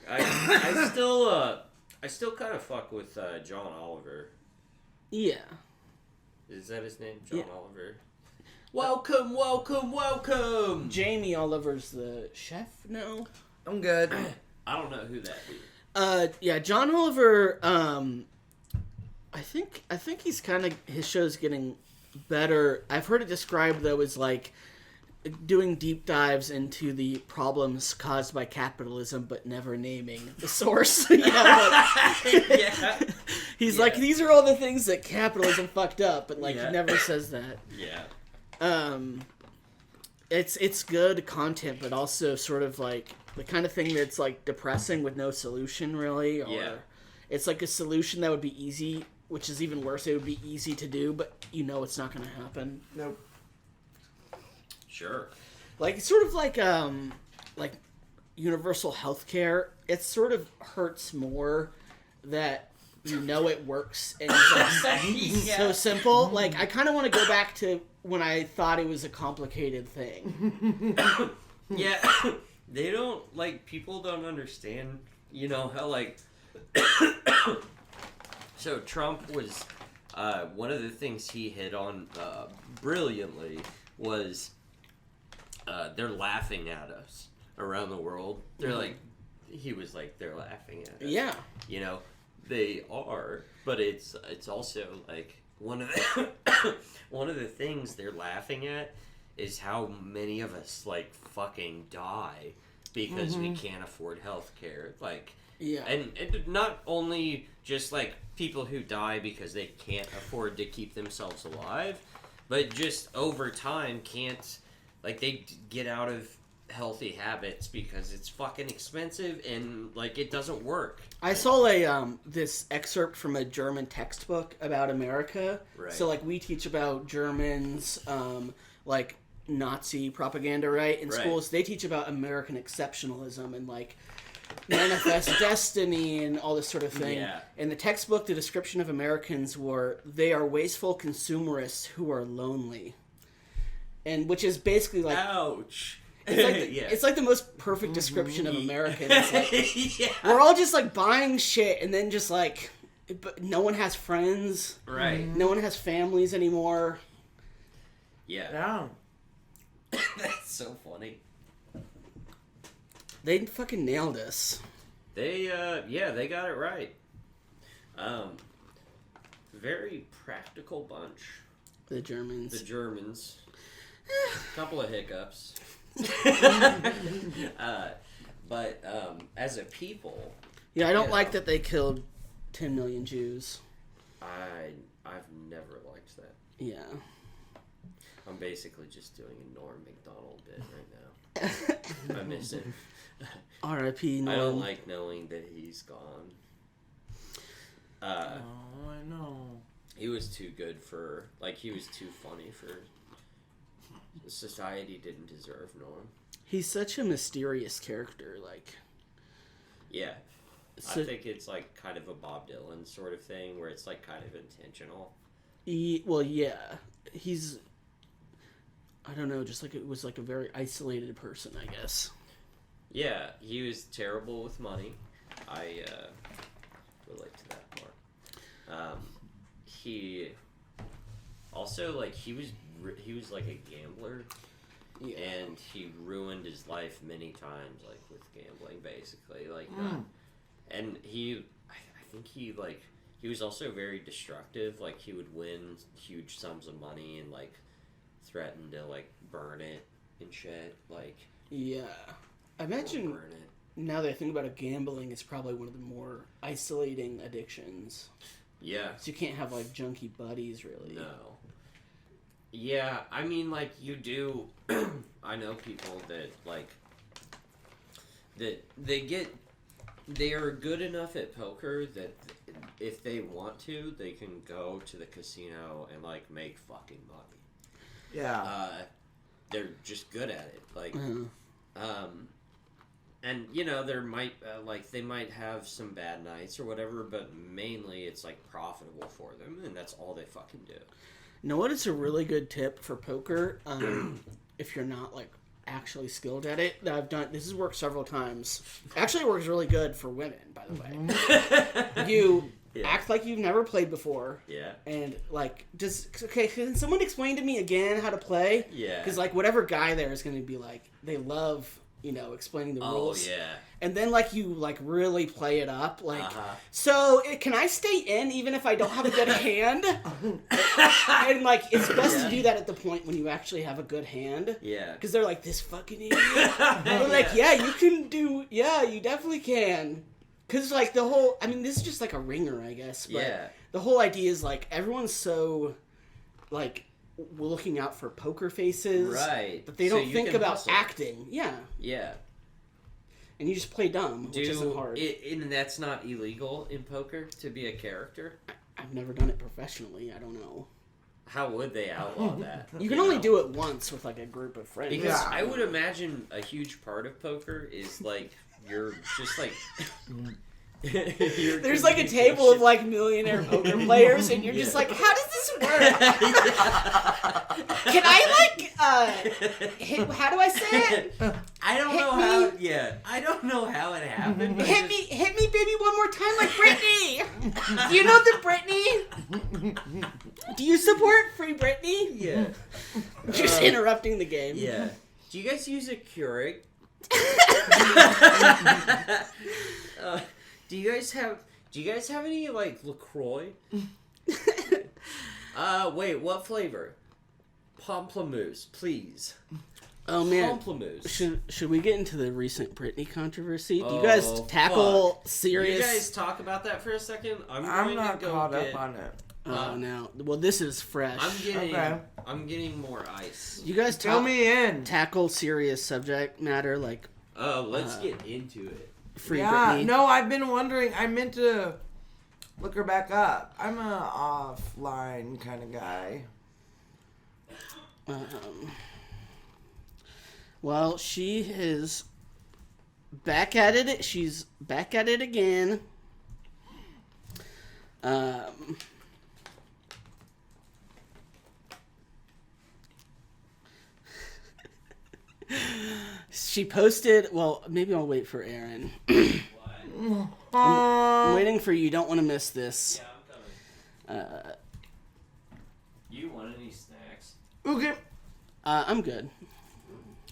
I still kind of fuck with John Oliver. Yeah. Is that his name? John Oliver. Welcome. Jamie Oliver's the chef? No. I'm good. I don't know who that is. Yeah, John Oliver, I think he's kind of, his show's getting better. I've heard it described, though, as like doing deep dives into the problems caused by capitalism, but never naming the source. Yeah. He's like, these are all the things that capitalism fucked up, but like he never says that. Yeah. It's good content, but also sort of like the kind of thing that's like depressing with no solution really, or it's like a solution that would be easy, which is even worse. It would be easy to do, but you know it's not going to happen. Nope. Sure. Like it's sort of like universal healthcare. It sort of hurts more that you know it works and it's like so simple. Like I kind of want to go back to when I thought it was a complicated thing. Yeah. They don't, like, people don't understand, you know, how, like, so Trump was, one of the things he hit on brilliantly was they're laughing at us around the world. They're like, he was like, they're laughing at us. Yeah. You know, they are, but it's also, like, one of the things they're laughing at is how many of us, like, fucking die because we can't afford health care. Like, and not only just, like, people who die because they can't afford to keep themselves alive, but just over time can't, like, they get out of healthy habits because it's fucking expensive and, like, it doesn't work. I saw this excerpt from a German textbook about America. Right. So, like, we teach about Germans, like, Nazi propaganda, right? In schools, they teach about American exceptionalism and, like, manifest destiny and all this sort of thing. Yeah. In the textbook, the description of Americans were, they are wasteful consumerists who are lonely. And which is basically like... Ouch. It's like it's like the most perfect description of Americans. Like, we're all just like buying shit and then just like, but no one has friends. Right. No one has families anymore. Yeah. That's so funny. They fucking nailed us. They they got it right. Very practical bunch. The Germans. Couple of hiccups. But as a people, yeah, I don't like that they killed 10 million Jews. I've never liked that. Yeah. I'm basically just doing a Norm Macdonald bit right now. I miss him. R.I.P. Norm. I don't like knowing that he's gone. I know. He was too good for, like, he was too funny for. Society didn't deserve Norm. He's such a mysterious character, like. Yeah. So, I think it's like kind of a Bob Dylan sort of thing where it's like kind of intentional. Well, yeah. He's, I don't know, just like it was like a very isolated person, I guess. Yeah, he was terrible with money. I relate to that part. He also, like, he was like a gambler, and he ruined his life many times, like with gambling, basically. Like, and I think he was also very destructive. Like, he would win huge sums of money and like threaten to like burn it and shit. Like, yeah, I imagine. Now that I think about it, gambling is probably one of the more isolating addictions. Yeah. So you can't have, like, junkie buddies, really. No. Yeah, I mean, like, you do... I know people that, like... That they are good enough at poker that if they want to, they can go to the casino and, like, make fucking money. Yeah. They're just good at it. Like, and, you know, there might, they might have some bad nights or whatever, but mainly it's, like, profitable for them, and that's all they fucking do. You know what is a really good tip for poker, if you're not, like, actually skilled at it, that I've done, this has worked several times. Actually, it works really good for women, by the way. You act like you've never played before. Yeah. And, like, can someone explain to me again how to play? Yeah. Because, like, whatever guy there is going to be like, they love... you know, explaining the rules. Oh, yeah. And then, like, you, like, really play it up. Like, so, can I stay in even if I don't have a good hand? And, like, it's best to do that at the point when you actually have a good hand. Yeah. Because they're like, this fucking idiot. And they're like, yeah, you can do, yeah, you definitely can. Because, like, the whole, I mean, this is just like a ringer, I guess. But the whole idea is, like, everyone's so, like... looking out for poker faces, right? But they don't think about acting. Yeah. And you just play dumb, which isn't hard. And that's not illegal in poker to be a character. I've never done it professionally. I don't know. How would they outlaw that? You can only do it once with like a group of friends. Because I would imagine a huge part of poker is like you're just like. There's like a table of like millionaire poker players, and you're just like, how does this work? Can I like how do I say it? I don't know how. Yeah, I don't know how it happened. Hit me, baby, one more time, like Britney. Do you know the Britney? Do you support Free Britney? Yeah. Just interrupting the game. Yeah. Do you guys use a Keurig? Do you guys have any like LaCroix? Wait, what flavor? Pamplemousse, please. Oh man, Pamplemousse. Should we get into the recent Britney controversy? Do you guys tackle serious? You guys talk about that for a second. I'm not caught up on it. Oh no. Well, this is fresh. I'm getting more ice. You guys fill me in. Tackle serious subject matter like. Let's get into it. Free Britney. No, I've been wondering. I meant to look her back up. I'm an offline kind of guy. Well, she is back at it. She's back at it again. She posted, well, maybe I'll wait for Aaron. I'm waiting for you. Don't want to miss this. Yeah, I'm coming. You want any snacks? Okay. I'm good.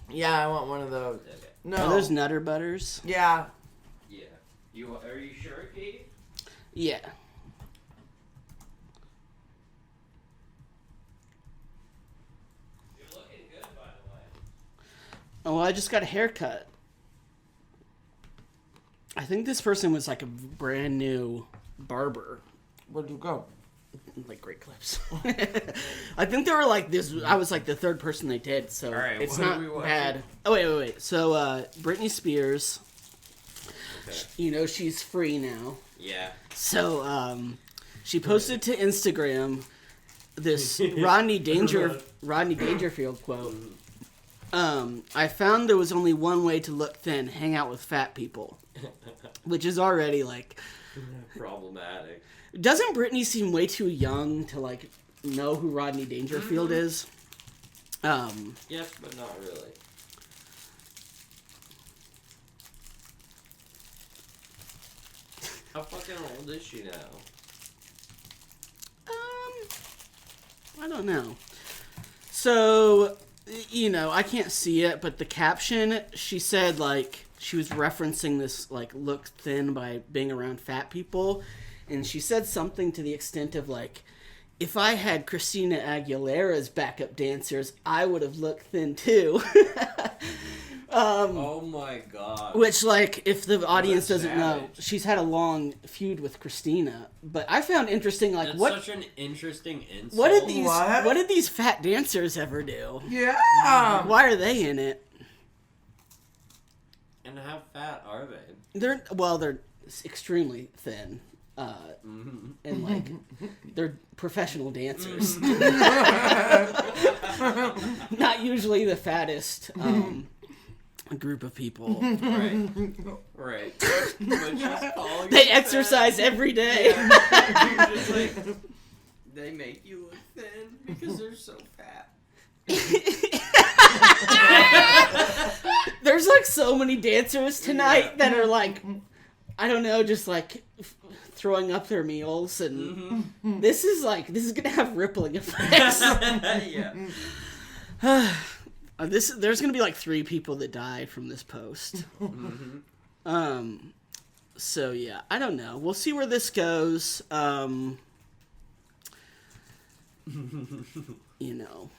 Yeah, I want one of those. Okay. No. Are those Nutter Butters? Yeah. Yeah. Are you sure, Katie? Yeah. You're looking good, by the way. Oh, well, I just got a haircut. I think this person was like a brand new barber. Where'd you go? Like Great Clips. I think they were like this. I was like the third person they did, so it's not bad. Oh wait. So Britney Spears. Okay. You know she's free now. Yeah. So she posted to Instagram this Rodney Dangerfield quote. I found there was only one way to look thin: hang out with fat people, which is already like problematic. Doesn't Britney seem way too young to like know who Rodney Dangerfield is? Yes, but not really. How fucking old is she now? I don't know. So you know, I can't see it, but the caption, she said, like, she was referencing this, like, look thin by being around fat people, and she said something to the extent of, like, if I had Christina Aguilera's backup dancers, I would have looked thin, too. Oh my god. Which, like, if the audience doesn't know, she's had a long feud with Christina. But I found interesting, like, That's such an interesting insult. What did these fat dancers ever do? Yeah. Why are they in it? And how fat are they? They're extremely thin. And, like, they're professional dancers. Not usually the fattest group of people. Right. They exercise every day. Yeah. Just like, they make you look thin because they're so fat. There's like so many dancers tonight that are like, I don't know, just like throwing up their meals, and this is gonna have rippling effects. Yeah. There's gonna be like 3 people that die from this post. So yeah, I don't know. We'll see where this goes. You know.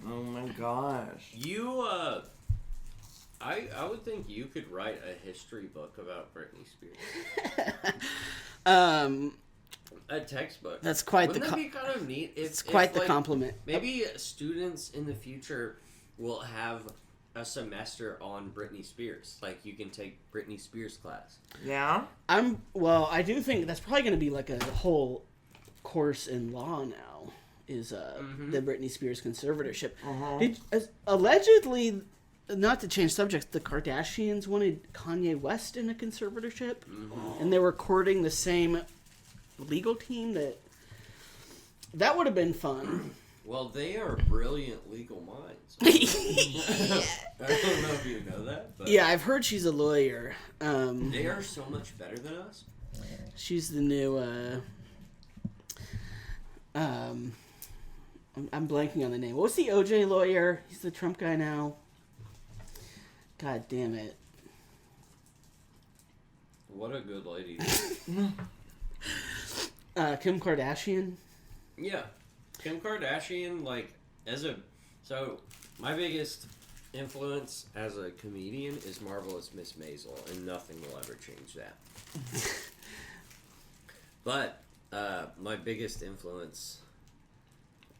Oh my gosh. You, I would think you could write a history book about Britney Spears. A textbook. That's quite Wouldn't that be kind of neat? It's quite the compliment. Maybe students in the future will have a semester on Britney Spears. Like, you can take Britney Spears class. Yeah? I do think that's probably going to be like a whole course in law now, is the Britney Spears conservatorship. Allegedly, not to change subjects, the Kardashians wanted Kanye West in a conservatorship, and they were courting the same legal team. That would have been fun. Well, they are brilliant legal minds. I don't know if you know that. But yeah, I've heard she's a lawyer. they are so much better than us. She's the new... I'm blanking on the name. What's the OJ lawyer? He's the Trump guy now. God damn it. What a good lady. Kim Kardashian? Yeah. Kim Kardashian, like, so, my biggest influence as a comedian is Marvelous Miss Maisel, and nothing will ever change that. But, my biggest influence,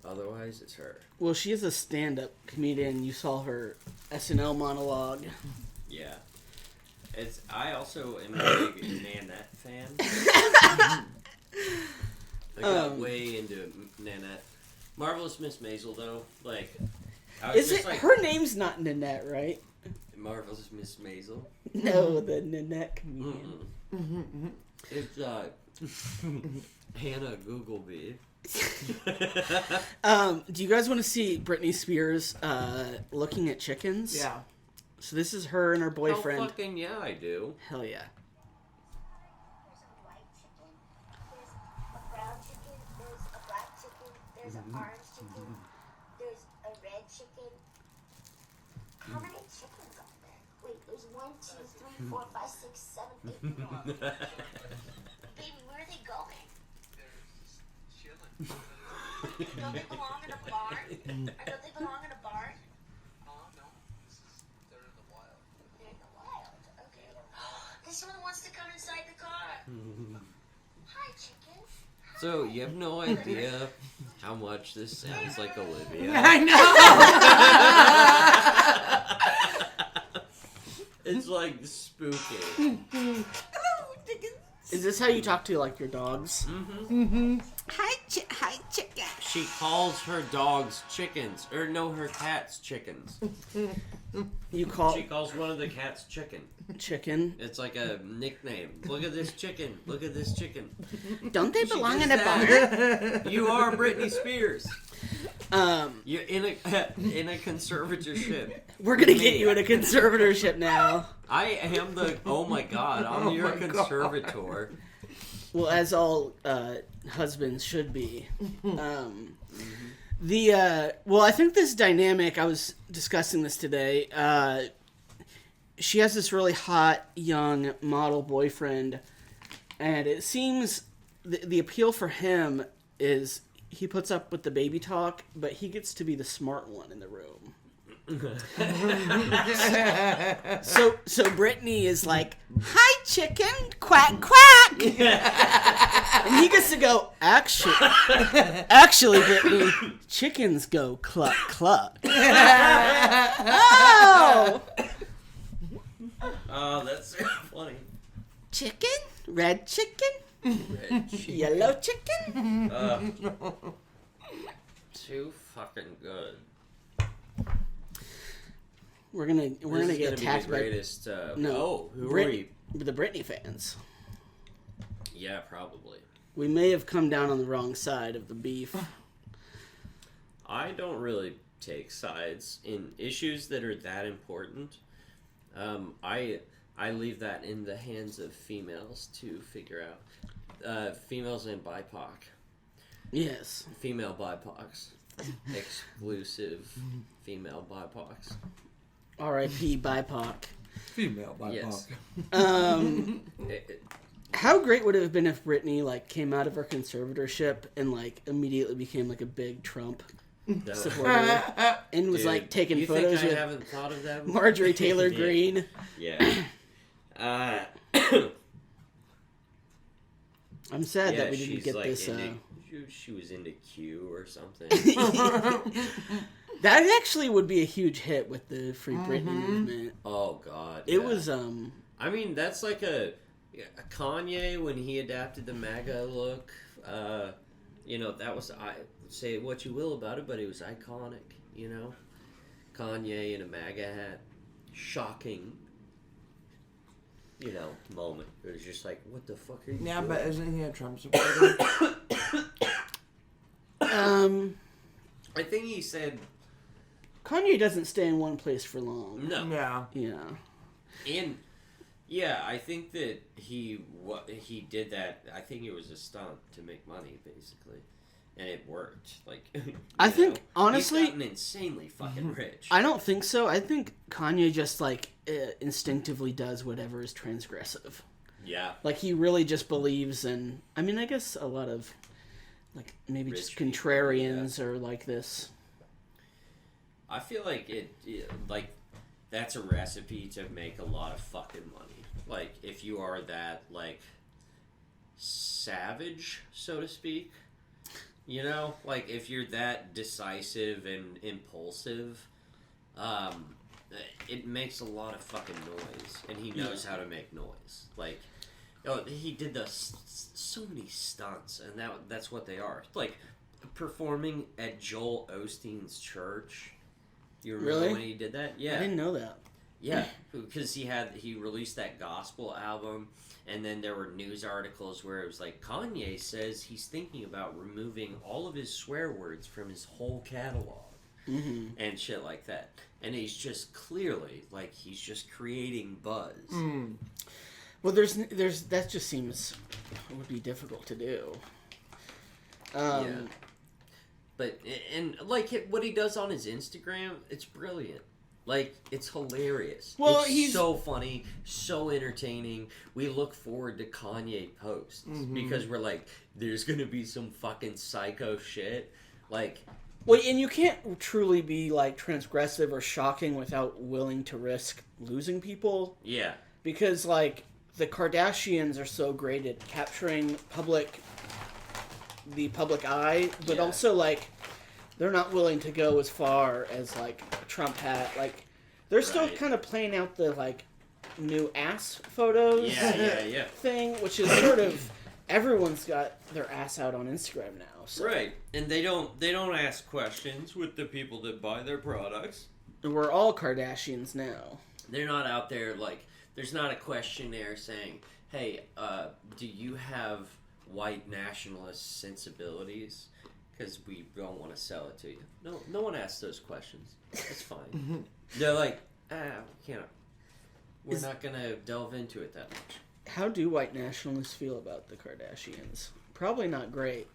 otherwise, is her. Well, she is a stand-up comedian. You saw her SNL monologue. Yeah. I also am a big Nanette fan. I got way into Nanette. Marvelous Miss Maisel, though, like, I was just like, her name's not Nanette, right? Marvelous Miss Maisel? No, the Nanette comedian. It's Hannah Googleby. Do you guys want to see Britney Spears looking at chickens? Yeah. So this is her and her boyfriend. Oh, fucking yeah, I do. Hell yeah. There's an orange chicken. There's a red chicken. How many chickens are there? Wait, there's 1, 2, 3, 4, 5, 6, 7, 8 more. Baby, where are they going? They're just chilling. Don't they belong in a barn? Or don't they belong in a barn? Oh, no. They're in the wild. They're in the wild. Okay. This one wants to come inside the car. Hi, chicken. So, you have no idea how much this sounds like Olivia. I know! It's like spooky. Is this how you talk to, like, your dogs? Hi, chicken. She calls her dogs chickens. Or no, her cats chickens. You call She calls one of the cats chicken. chicken? It's like a nickname. Look at this chicken. Look at this chicken. Don't they belong in does a barn? You are Britney Spears. Um, You're in a conservatorship. we're gonna get you in a conservatorship now. I am the. Oh my god! I'm your conservator. Well, as all husbands should be. Well, I think this dynamic, I was discussing this today, she has this really hot, young model boyfriend, and it seems the appeal for him is he puts up with the baby talk, but he gets to be the smart one in the room. So Brittany is like, "Hi, chicken, quack quack," and he gets to go, Actually, Brittany, chickens go cluck cluck." Oh, that's so funny. chicken, red chicken, Red chicken. yellow chicken. Too fucking good. We're gonna This get is gonna attacked be the greatest. no. who are Brit- we? the Britney fans. Yeah, probably. We may have come down on the wrong side of the beef. I don't really take sides in issues that are that important. I leave that in the hands of females to figure out. Females and BIPOC. Yes. Female BIPOCs. Exclusive female BIPOCs. R.I.P. BIPOC. Female BIPOC. Yes. How great would it have been if Britney came out of her conservatorship and Oh. immediately became a big Trump That- supporter and was Dude, taking you photos think I with haven't thought of that? Marjorie Taylor Yeah. Greene. Yeah. I'm sad Yeah, that we didn't she's get this. she was into Q or something. That actually would be a huge hit with the Free Britney movement. Oh God. It yeah. was I mean, that's like a Kanye when he adapted the MAGA look. That was, I say what you will about it, but it was iconic. Kanye in a MAGA hat, shocking. Moment. It was just like, what the fuck are you Yeah, doing? but isn't he a Trump supporter? I think he said Kanye doesn't stay in one place for long. no. Yeah. Yeah. And yeah, I think that he did that. I think it was a stunt to make money, basically, and it worked. I think, honestly, he's gotten insanely fucking rich. I don't think so. I think Kanye just instinctively does whatever is transgressive. Yeah, He really just believes in. I mean, I guess a lot of maybe Rich just people, contrarians are like this. I feel like that's a recipe to make a lot of fucking money. If you are that savage, so to speak. If you're that decisive and impulsive, it makes a lot of fucking noise, and he knows how to make noise. He did so many stunts, and that's what they are. Performing at Joel Osteen's church. You remember Really? when he did that? Yeah. I didn't know that. Yeah, because he released that gospel album, and then there were news articles where it was Kanye says he's thinking about removing all of his swear words from his whole catalog and shit like that. And he's just clearly he's just creating buzz. Well, there's that just seems would be difficult to do. Yeah. But what he does on his Instagram, it's brilliant. It's hilarious. Well, it's he's so funny, so entertaining. We look forward to Kanye posts because we're there's gonna be some fucking psycho shit. Well, and you can't truly be transgressive or shocking without willing to risk losing people. Yeah. Because the Kardashians are so great at capturing the public eye, but also they're not willing to go as far as Trump had. They're still kind of playing out the new ass photos Yeah. thing, which is sort of everyone's got their ass out on Instagram now. So. Right. And they don't ask questions with the people that buy their products. And we're all Kardashians now. They're not out there there's not a questionnaire saying, "Hey, do you have white nationalist sensibilities? Because we don't want to sell it to you." No one asks those questions. It's fine. They're we can't. We're not gonna delve into it that much. How do white nationalists feel about the Kardashians? Probably not great.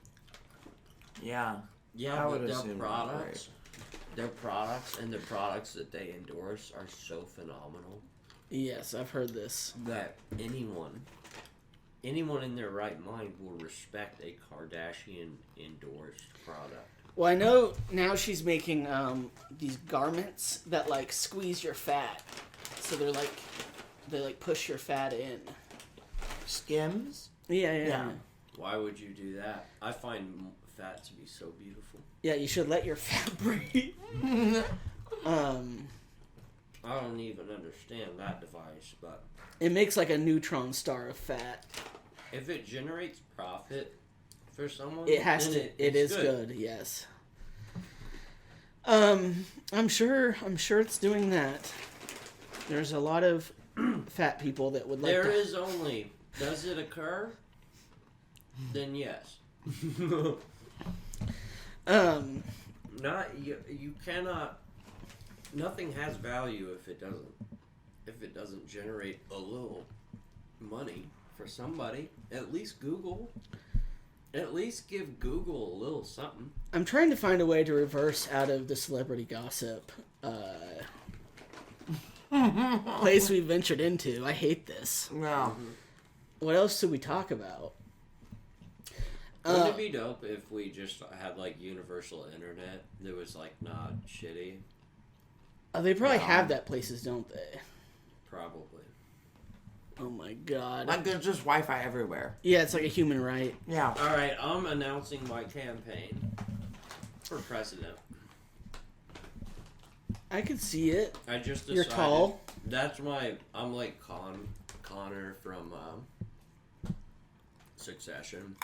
Yeah. Yeah, I but would their assume products, their products and the products that they endorse are so phenomenal Yes, I've heard this. that anyone in their right mind will respect a Kardashian endorsed product. Well, I know now she's making these garments that like squeeze your fat, so they like push your fat in. Skims? Yeah. Why would you do that? I find fat to be so beautiful. Yeah, you should let your fat breathe. I don't even understand that device, but It makes like a neutron star of fat. if it generates profit for someone, It has then to. It is good. Yes. I'm sure it's doing that. There's a lot of fat people that would like. There is only. Does it occur? Then yes. Not you. You cannot. Nothing has value if it doesn't. If it doesn't generate a little money for somebody, at least Google. At least give Google a little something. I'm trying to find a way to reverse out of the celebrity gossip place we ventured into. I hate this. No. What else did we talk about? Wouldn't it be dope if we just had like universal internet that was like not shitty? They probably have that places, don't they? Probably. Oh my god. Like, there's just Wi-Fi everywhere. Yeah, it's like a human right. Yeah. All right, I'm announcing my campaign for president. I could see it. I just decided. You're tall. That's I'm like Connor from Succession,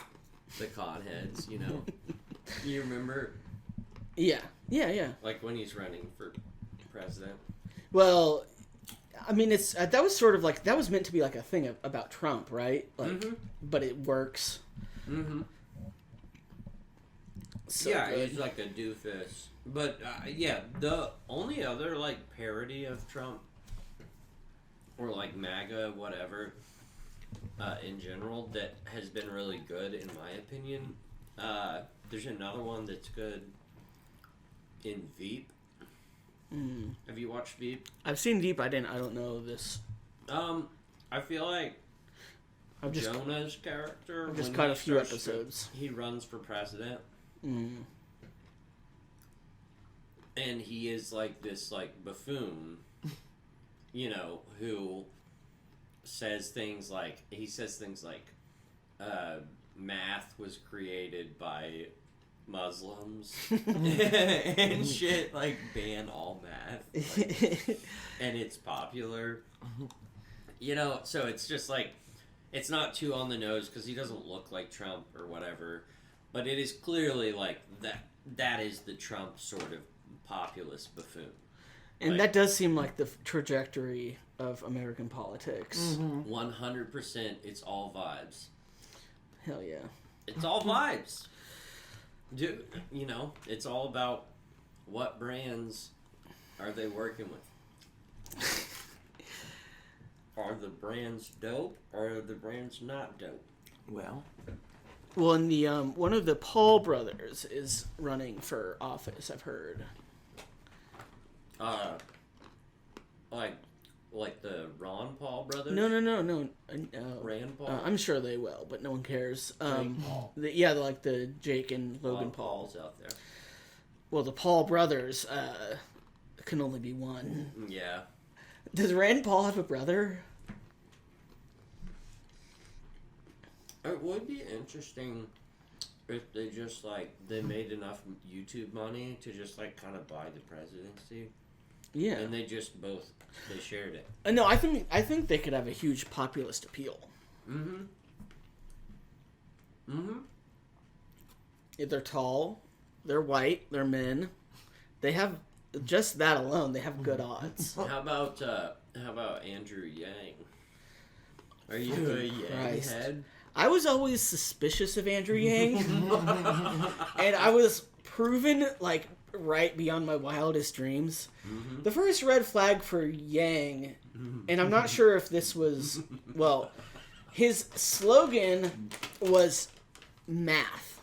the Conheads. You know, you remember? Yeah. Like when he's running for president. Well, I mean, it's that was sort of like that was meant to be like a thing about Trump, right? Like, but it works. Mm-hmm. So yeah, good. he's like a doofus. But yeah, the only other like parody of Trump or like MAGA, whatever, in general that has been really good in my opinion. There's another one that's good in Veep. Have you watched Veep? I've seen Deep. I don't know this. I feel like Jonah's character. I've just when caught he a few starts to- episodes. he runs for president, Mm. and he is like this like buffoon, you know, who says things like math was created by Muslims and shit, like ban all math, like, and it's popular, you know. So it's just like it's not too on the nose because he doesn't look like Trump or whatever, but it is clearly like that is the Trump sort of populist buffoon. And like, that does seem like the trajectory of American politics. 100%. It's all vibes. Hell yeah. It's all vibes. Dude, you know, it's all about what brands are they working with. Are the brands dope or are the brands not dope? Well, and the one of the Paul brothers is running for office, I've heard. Like the Ron Paul brothers? No. Rand Paul? I'm sure they will, but no one cares. Paul. Like the Jake and Logan Paul. Paul's out there. Well, the Paul brothers can only be one. Yeah. Does Rand Paul have a brother? It would be interesting if they just they made enough YouTube money to just kind of buy the presidency. Yeah. And they shared it. No, I think they could have a huge populist appeal. If they're tall, they're white, they're men. They have just that alone. They have good odds. How about Andrew Yang? Are you a Yang head? I was always suspicious of Andrew Yang, and I was proven right beyond my wildest dreams. The first red flag for Yang, and I'm not sure if this was his slogan was math.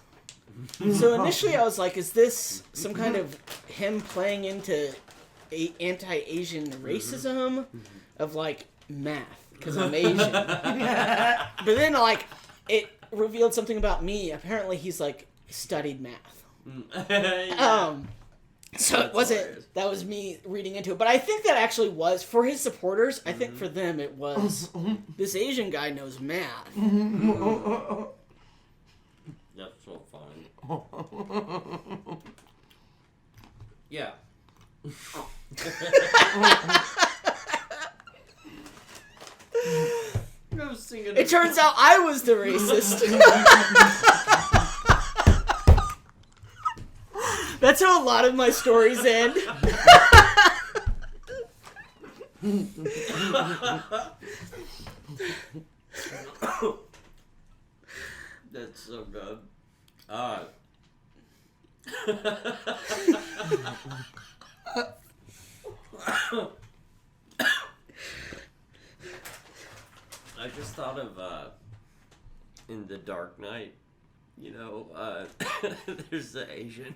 So initially I was like, is this some kind of him playing into anti-Asian racism of like math because I'm Asian? But then like it revealed something about me. Apparently he's like studied math. So it wasn't, hilarious. That was me reading into it. But I think that actually was, for his supporters, I think for them it was, this Asian guy knows math. That's so funny. Yeah. It turns out I was the racist. That's how a lot of my stories end. That's so good. I just thought of in The Dark Knight, you know, there's the Asian.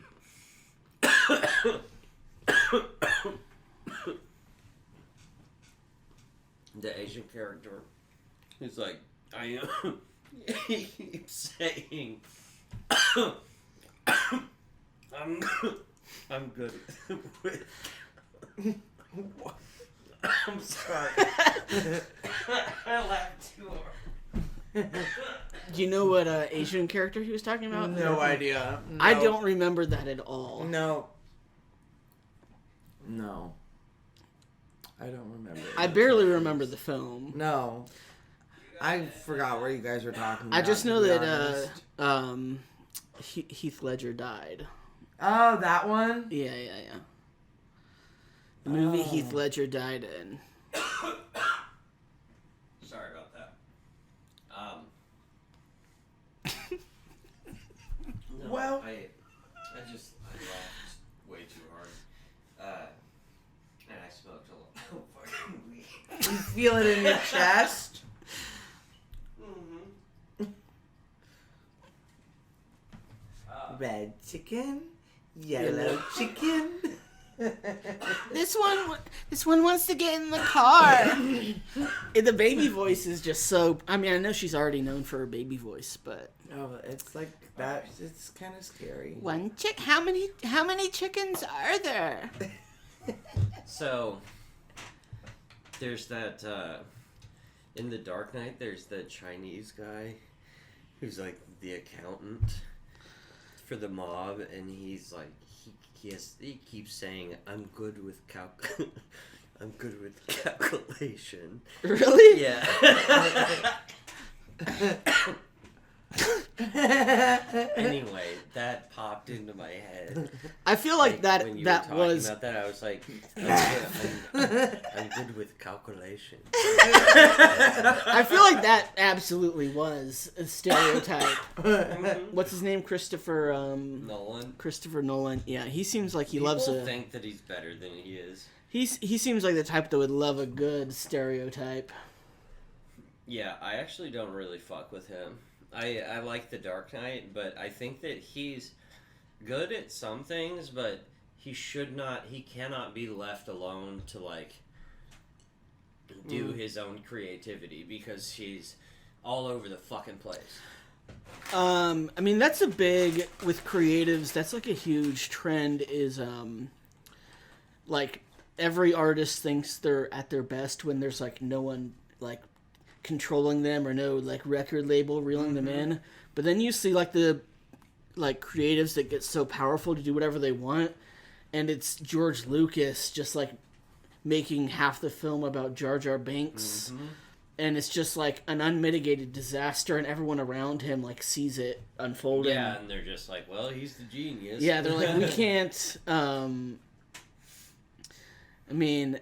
The Asian character who's like, I am. He keeps saying, I'm good with. I'm sorry. I laughed too hard. Do you know what Asian character he was talking about? No idea. No. I don't remember that at all. No. I don't remember. I barely remember the film. No. I forgot where you guys were talking about. I just know that Heath Ledger died. Oh, that one? Yeah. The movie Heath Ledger died in. Sorry about that. No, well, I laughed way too hard. And I smoked a lot of fucking weed. you feel it in your chest? Red chicken, yellow chicken. This one wants to get in the car. The baby voice is just so. I mean, I know she's already known for her baby voice, but It's like that. It's kind of scary. one chick. How many chickens are there? So there's that in The Dark Knight. There's the Chinese guy who's like the accountant for the mob, and he's like he keeps saying, I'm good with calculation. Really? Yeah. Anyway, that popped into my head. I feel like that when you that were was. about that, I was like, I'm good with calculation. I feel like that absolutely was a stereotype. What's his name? Christopher Nolan. Yeah, he seems like he loves People think that he's better than he is. He seems like the type that would love a good stereotype. Yeah, I actually don't really fuck with him. I like The Dark Knight, but I think that he's good at some things, but he cannot be left alone to like do his own creativity because he's all over the fucking place. I mean, that's a big, with creatives, that's like a huge trend is, like, every artist thinks they're at their best when there's, like, no one, like, controlling them or no, like, record label reeling them in. But then you see, like, the, like, creatives that get so powerful to do whatever they want, and it's George Lucas just, like, making half the film about Jar Jar Binks. And it's just like an unmitigated disaster, and everyone around him like sees it unfolding. Yeah, and they're just like, "Well, he's the genius." Yeah, they're like, "We can't." I mean,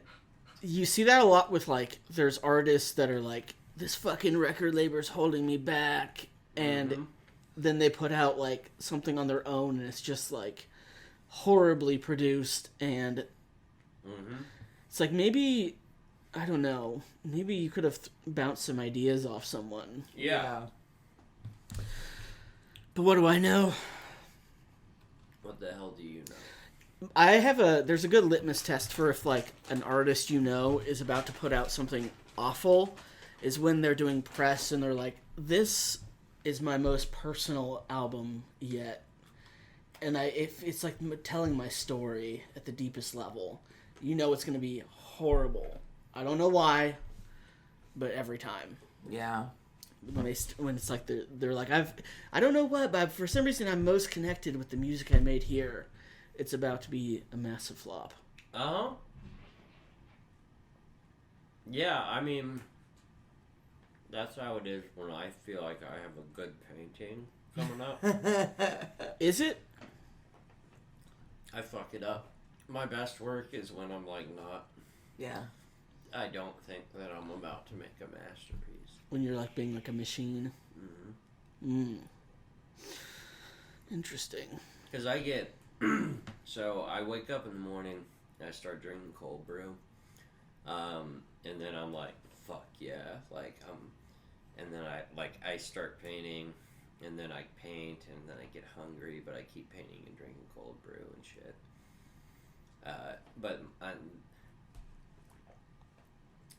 you see that a lot with like, there's artists that are like, "This fucking record label's holding me back," and then they put out like something on their own, and it's just like horribly produced, and it's like maybe. I don't know. Maybe you could have bounced some ideas off someone. Yeah. But what do I know? What the hell do you know? There's a good litmus test for if like an artist you know is about to put out something awful, is when they're doing press and they're like, this is my most personal album yet. And if it's like telling my story at the deepest level, you know it's going to be horrible. I don't know why, but every time. Yeah. When it's like they're like, I don't know what, but for some reason I'm most connected with the music I made here. It's about to be a massive flop. Uh-huh. Yeah, I mean, that's how it is when I feel like I have a good painting coming up. Is it? I fuck it up. My best work is when I'm like not. Yeah. I don't think that I'm about to make a masterpiece. When you're like being like a machine. Interesting. Because I get... So I wake up in the morning and I start drinking cold brew. And then I'm like, fuck yeah. And then I start painting. And then I paint, and then I get hungry, but I keep painting and drinking cold brew and shit. But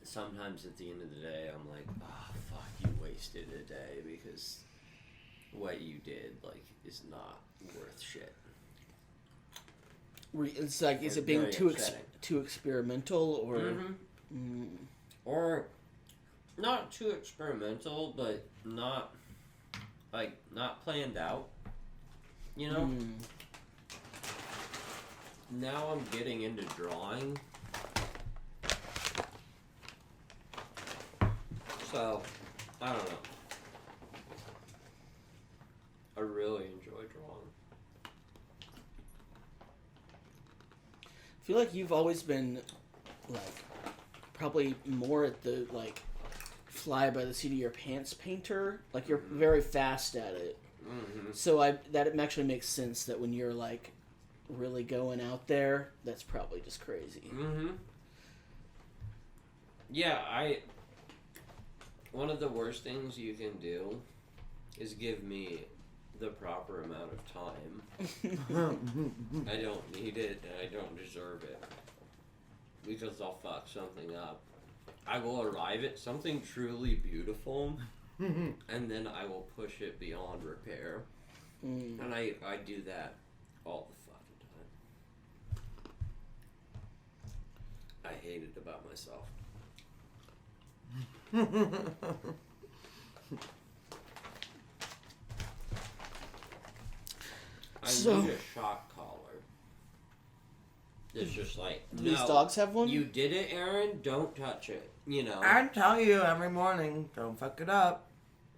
sometimes at the end of the day, I'm like, oh, fuck, you wasted a day because what you did, is not worth shit. It's like, is it being too experimental, or... Mm-hmm. Or not too experimental, but not planned out, you know? Now I'm getting into drawing. So, I don't know. I really enjoy drawing. I feel like you've always been, probably more at the, fly by the seat of your pants painter. Like, you're very fast at it. Mm-hmm. So that it actually makes sense that when you're, really going out there, that's probably just crazy. Mm-hmm. Yeah, one of the worst things you can do is give me the proper amount of time. I don't need it, and I don't deserve it. Because I'll fuck something up. I will arrive at something truly beautiful, and then I will push it beyond repair. And I do that all the fucking time. I hate it about myself. I need a shock collar. It's just like, do these dogs have one? You did it, Aaron. Don't touch it. You know. I tell you every morning, don't fuck it up.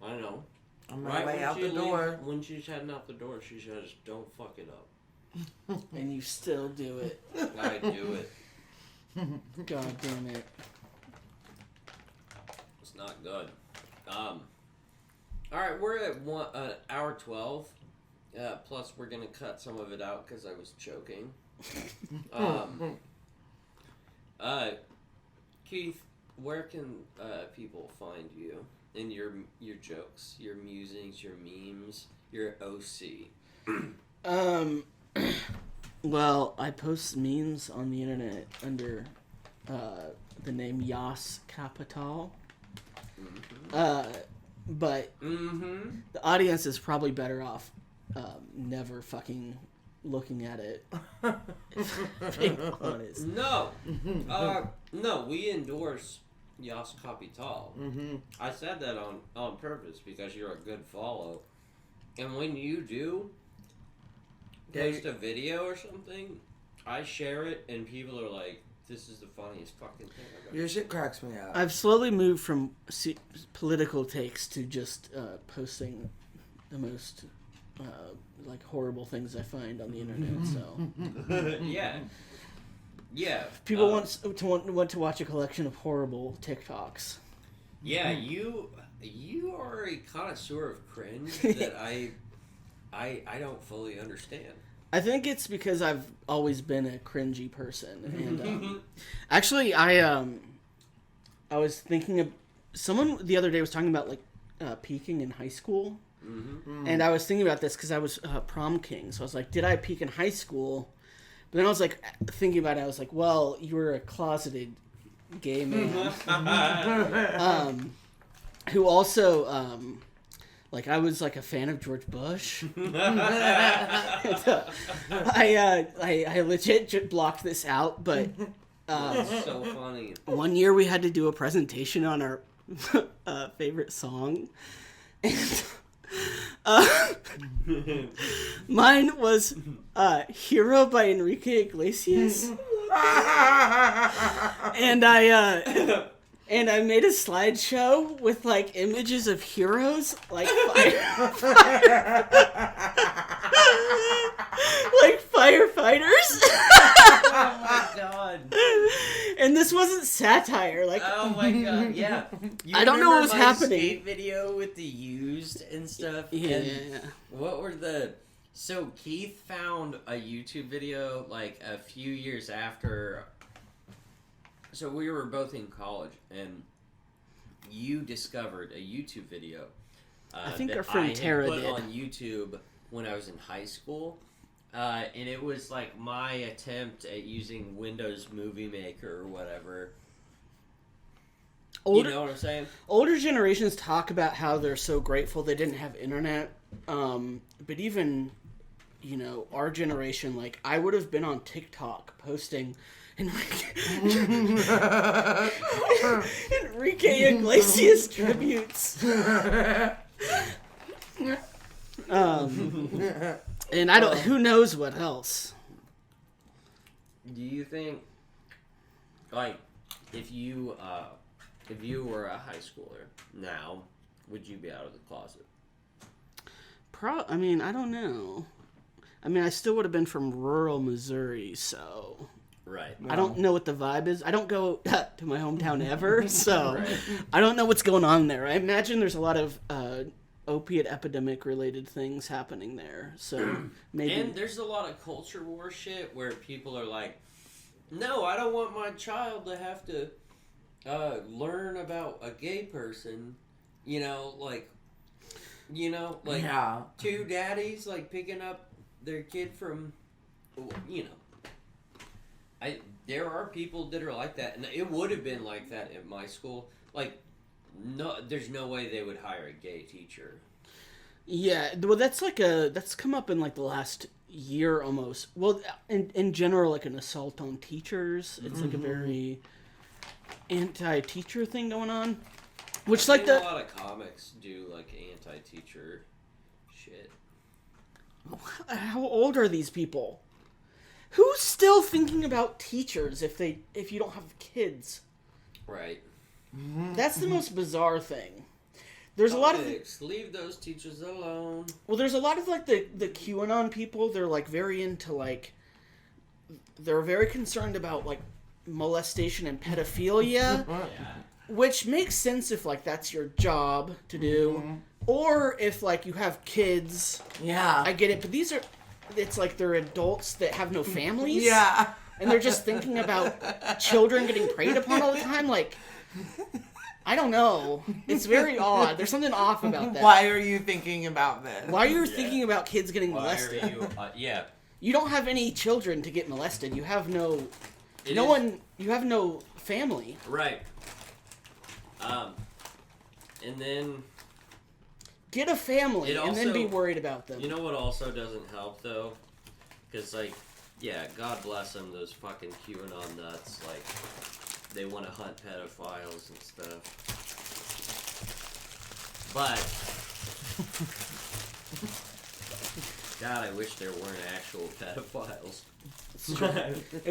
I know. I'm on my way out the door. When she's heading out the door, she says, "Don't fuck it up." And you still do it. I do it. God damn it. It's not good. All right, we're at hour 12. Plus, we're gonna cut some of it out because I was choking. Keith, where can people find you and your jokes, your musings, your memes, your OC? Well, I post memes on the internet under the name Yas Kapital. But the audience is probably better off never fucking looking at it. Being honest. No, no, we endorse Yas Kapital. I said that on purpose because you're a good follow, and when you do post a video or something, I share it, and people are like, "This is the funniest fucking thing I've ever." Your shit cracks me up. I've slowly moved from political takes to just posting the most horrible things I find on the internet. So yeah. People want to watch a collection of horrible TikToks. Yeah, you are a connoisseur of cringe that I don't fully understand. I think it's because I've always been a cringy person, and actually, I was thinking of someone the other day was talking about peaking in high school And I was thinking about this because I was prom king. So I was like, did I peak in high school? But then I was like, thinking about it, I was like, well, you were a closeted gay man. Who also, like, I was like a fan of George Bush. I legit blocked this out, but So funny. one year we had to do a presentation on our favorite song. And mine was Hero by Enrique Iglesias. And I made a slideshow with like images of heroes like like firefighters. Oh my god. And this wasn't satire, like Oh my god, yeah. I don't know what was remember my happening. skate video with the used and stuff. Yeah. And what were the? So Keith found a YouTube video like a few years after. So we were both in college, and you discovered a YouTube video. I think that our friend I had Tara put did. on YouTube when I was in high school. And it was like my attempt at using Windows Movie Maker or whatever. You know what I'm saying? Older generations talk about how they're so grateful they didn't have internet. But even, you know, our generation, like, I would have been on TikTok posting Enrique Iglesias tributes. And I don't. Who knows what else? Do you think, like, if you were a high schooler now, would you be out of the closet? I mean, I don't know. I mean, I still would have been from rural Missouri, so Right. I don't know what the vibe is. I don't go to my hometown ever, so Right. I don't know what's going on there. I imagine there's a lot of opiate epidemic related things happening there, so maybe. And there's a lot of culture war shit where people are like, no, I don't want my child to have to learn about a gay person. You know, like Yeah. two daddies like picking up their kid from, you know. There are people that are like that, and it would have been like that at my school. Like, no, there's no way they would hire a gay teacher. Yeah, well, that's come up in like the last year almost. Well, in general, like an assault on teachers, it's like a very anti-teacher thing going on. Which I've seen a lot of comics do like anti-teacher shit. How old are these people? Who's still thinking about teachers if you don't have kids? Right. That's the most bizarre thing. There's a lot of leave those teachers alone. Well, there's a lot of like the QAnon people. They're like very into like they're very concerned about like molestation and pedophilia, which makes sense if like that's your job to do, or if like you have kids. Yeah. I get it, but it's like they're adults that have no families. Yeah. And they're just thinking about children getting preyed upon all the time. Like, I don't know. It's very odd. There's something off about that. Why are you thinking about this? Why are you thinking about kids getting Why molested? are you? Yeah. You don't have any children to get molested. You have no family. Right. And then Get a family and then also- be worried about them. you know what also doesn't help though, because like, yeah, God bless them, those fucking QAnon nuts. Like, they want to hunt pedophiles and stuff. But God, I wish there weren't actual pedophiles.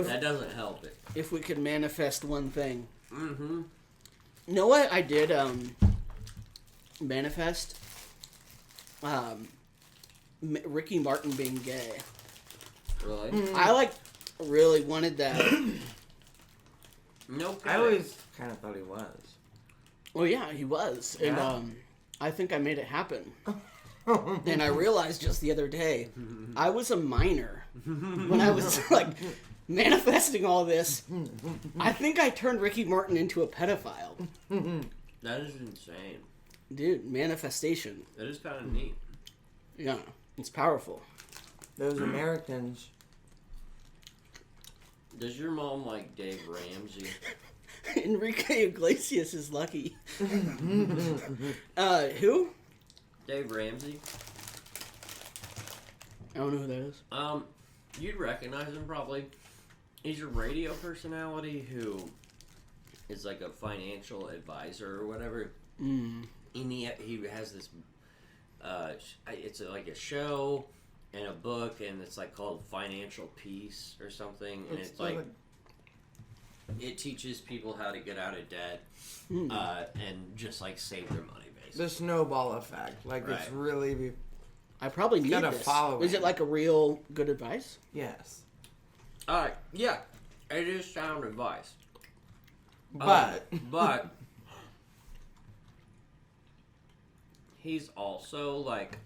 That doesn't help it. If we could manifest one thing. Mm-hmm. You know what I did manifest? Ricky Martin being gay. Really? I like really wanted that. No. I always kind of thought he was. Well, yeah, he was, and Yeah. I think I made it happen. And I realized just the other day, I was a minor when I was like manifesting all this. I think I turned Ricky Martin into a pedophile. That is insane. Dude, manifestation. That is kind of neat. Yeah, it's powerful. Those Americans. Does your mom like Dave Ramsey? Enrique Iglesias is lucky. Who? Dave Ramsey? I don't know who that is. You'd recognize him probably. He's a radio personality who is like a financial advisor or whatever. Mm. And he has this, it's like a show and a book, and it's like called Financial Peace or something. And it's like, it teaches people how to get out of debt and just like save their money, basically. The snowball effect. Like, Right. it's really... I probably need gotta this. follow Is it. it like a real good advice? Yes. Yeah, it is sound advice. But... But he's also like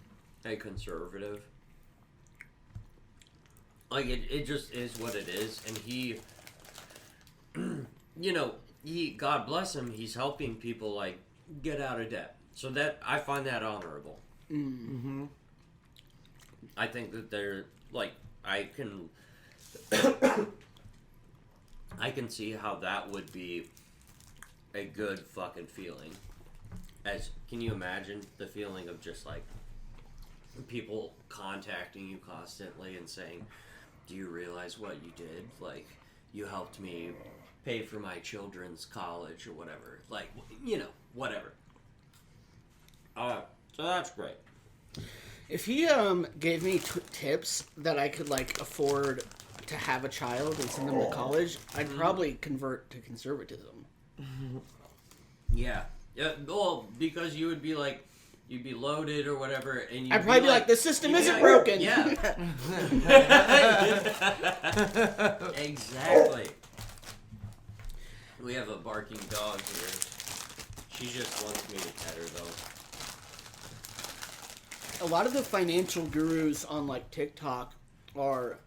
a conservative. Like it just is what it is, and he, God bless him, he's helping people like get out of debt. So that I find that honorable. Mm-hmm. I think that they're like I can see how that would be a good fucking feeling. Can you imagine the feeling of just like people contacting you constantly and saying, "Do you realize what you did? Like, you helped me pay for my children's college or whatever." Like, whatever. So that's great. If he gave me tips that I could like afford to have a child and send them to college, I'd probably convert to conservatism. Yeah. Yeah. Well, because you would be like, you'd be loaded or whatever, and you'd I'd probably be like, the system isn't broken. Yeah. Exactly. We have a barking dog here. She just wants me to pet her, though. A lot of the financial gurus on like TikTok are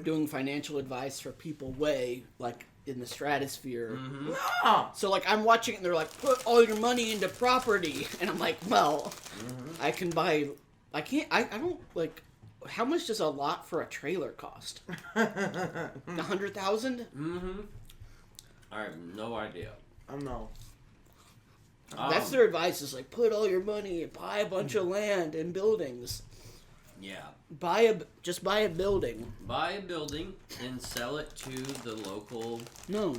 doing financial advice for people way like in the stratosphere. Mm-hmm. So like I'm watching it and they're like, put all your money into property, and I'm like, well, I can buy. I can't. I don't like. How much does a lot for a trailer cost? 100,000. Mm-hmm. I have no idea. I don't know. That's their advice. Is like put all your money, buy a bunch of land and buildings. Yeah. Just buy a building. Buy a building and sell it to the local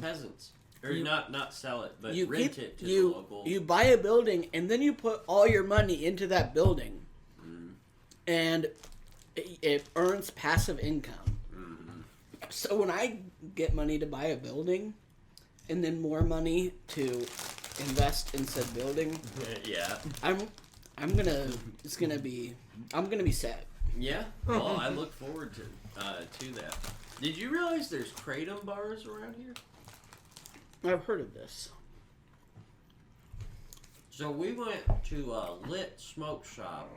peasants. Or not sell it, but rent it to the local. You buy a building and then you put all your money into that building, and it earns passive income. Mm-hmm. So when I get money to buy a building, and then more money to invest in said building, Yeah. I'm gonna be set. Yeah. Well, I look forward to that. Did you realize there's kratom bars around here? I've heard of this. So we went to a lit smoke shop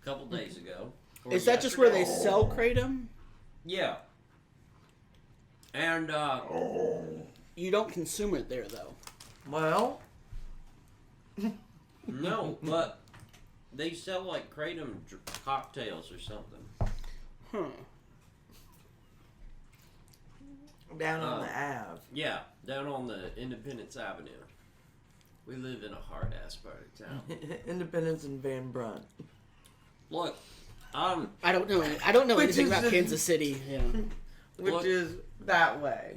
a couple days ago. Is that just where they sell kratom? Yeah. And You don't consume it there though. Well, no, but they sell like kratom cocktails or something. Huh. down on the Ave. Yeah, down on the Independence Avenue. We live in a hard ass part of town. Independence and Van Brunt. Look, I don't know. I don't know Which anything is about the- Kansas City. Yeah. Which Look. is that way.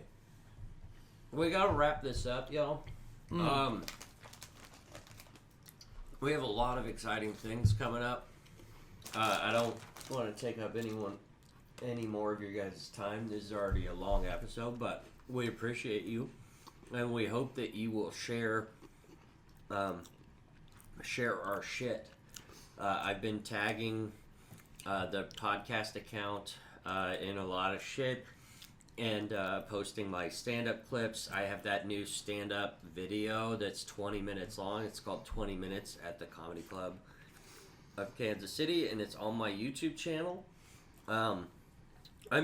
we gotta wrap this up, y'all. We have a lot of exciting things coming up. I don't want to take up any more of your guys' time. This is already a long episode, but we appreciate you, and we hope that you will share our shit. I've been tagging the podcast account in a lot of shit and posting my stand-up clips. I have that new stand-up video that's 20 minutes long. It's called 20 Minutes at the Comedy Club of Kansas City, and it's on my YouTube channel. I'm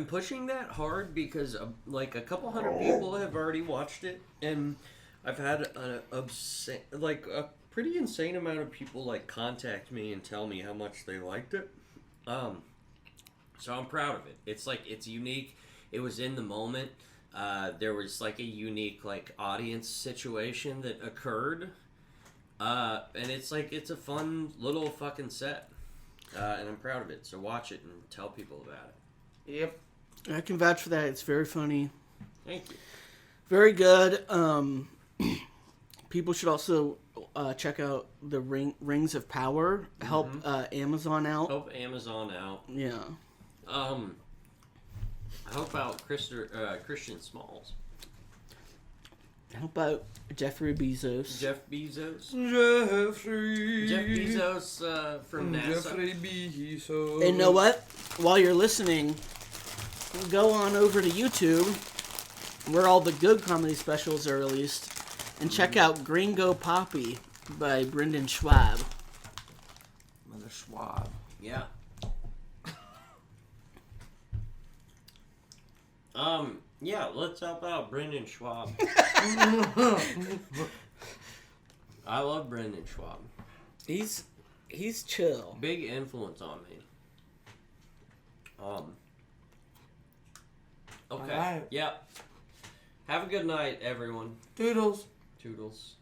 pushing that hard because like a couple hundred people have already watched it, and I've had a pretty insane amount of people like contact me and tell me how much they liked it. So I'm proud of it. It's unique. It was in the moment. There was like a unique like audience situation that occurred. And it's a fun little fucking set. And I'm proud of it. So watch it and tell people about it. Yep. I can vouch for that. It's very funny. Thank you. Very good. People should also check out the Rings of Power. Help Amazon out. Help Amazon out. Yeah. Help out Christian Smalls. Help out Jeffrey Bezos. Jeff Bezos. Jeffrey. Jeff Bezos from NASA. Jeffrey Bezos. And you know what? While you're listening, go on over to YouTube, where all the good comedy specials are released, and check out Gringo Poppy by Brendan Schwab. Mother Schwab. Yeah. Yeah, let's help out Brendan Schwab. I love Brendan Schwab. He's chill. Big influence on me. Okay. All right. Yeah. Have a good night, everyone. Doodles. Toodles.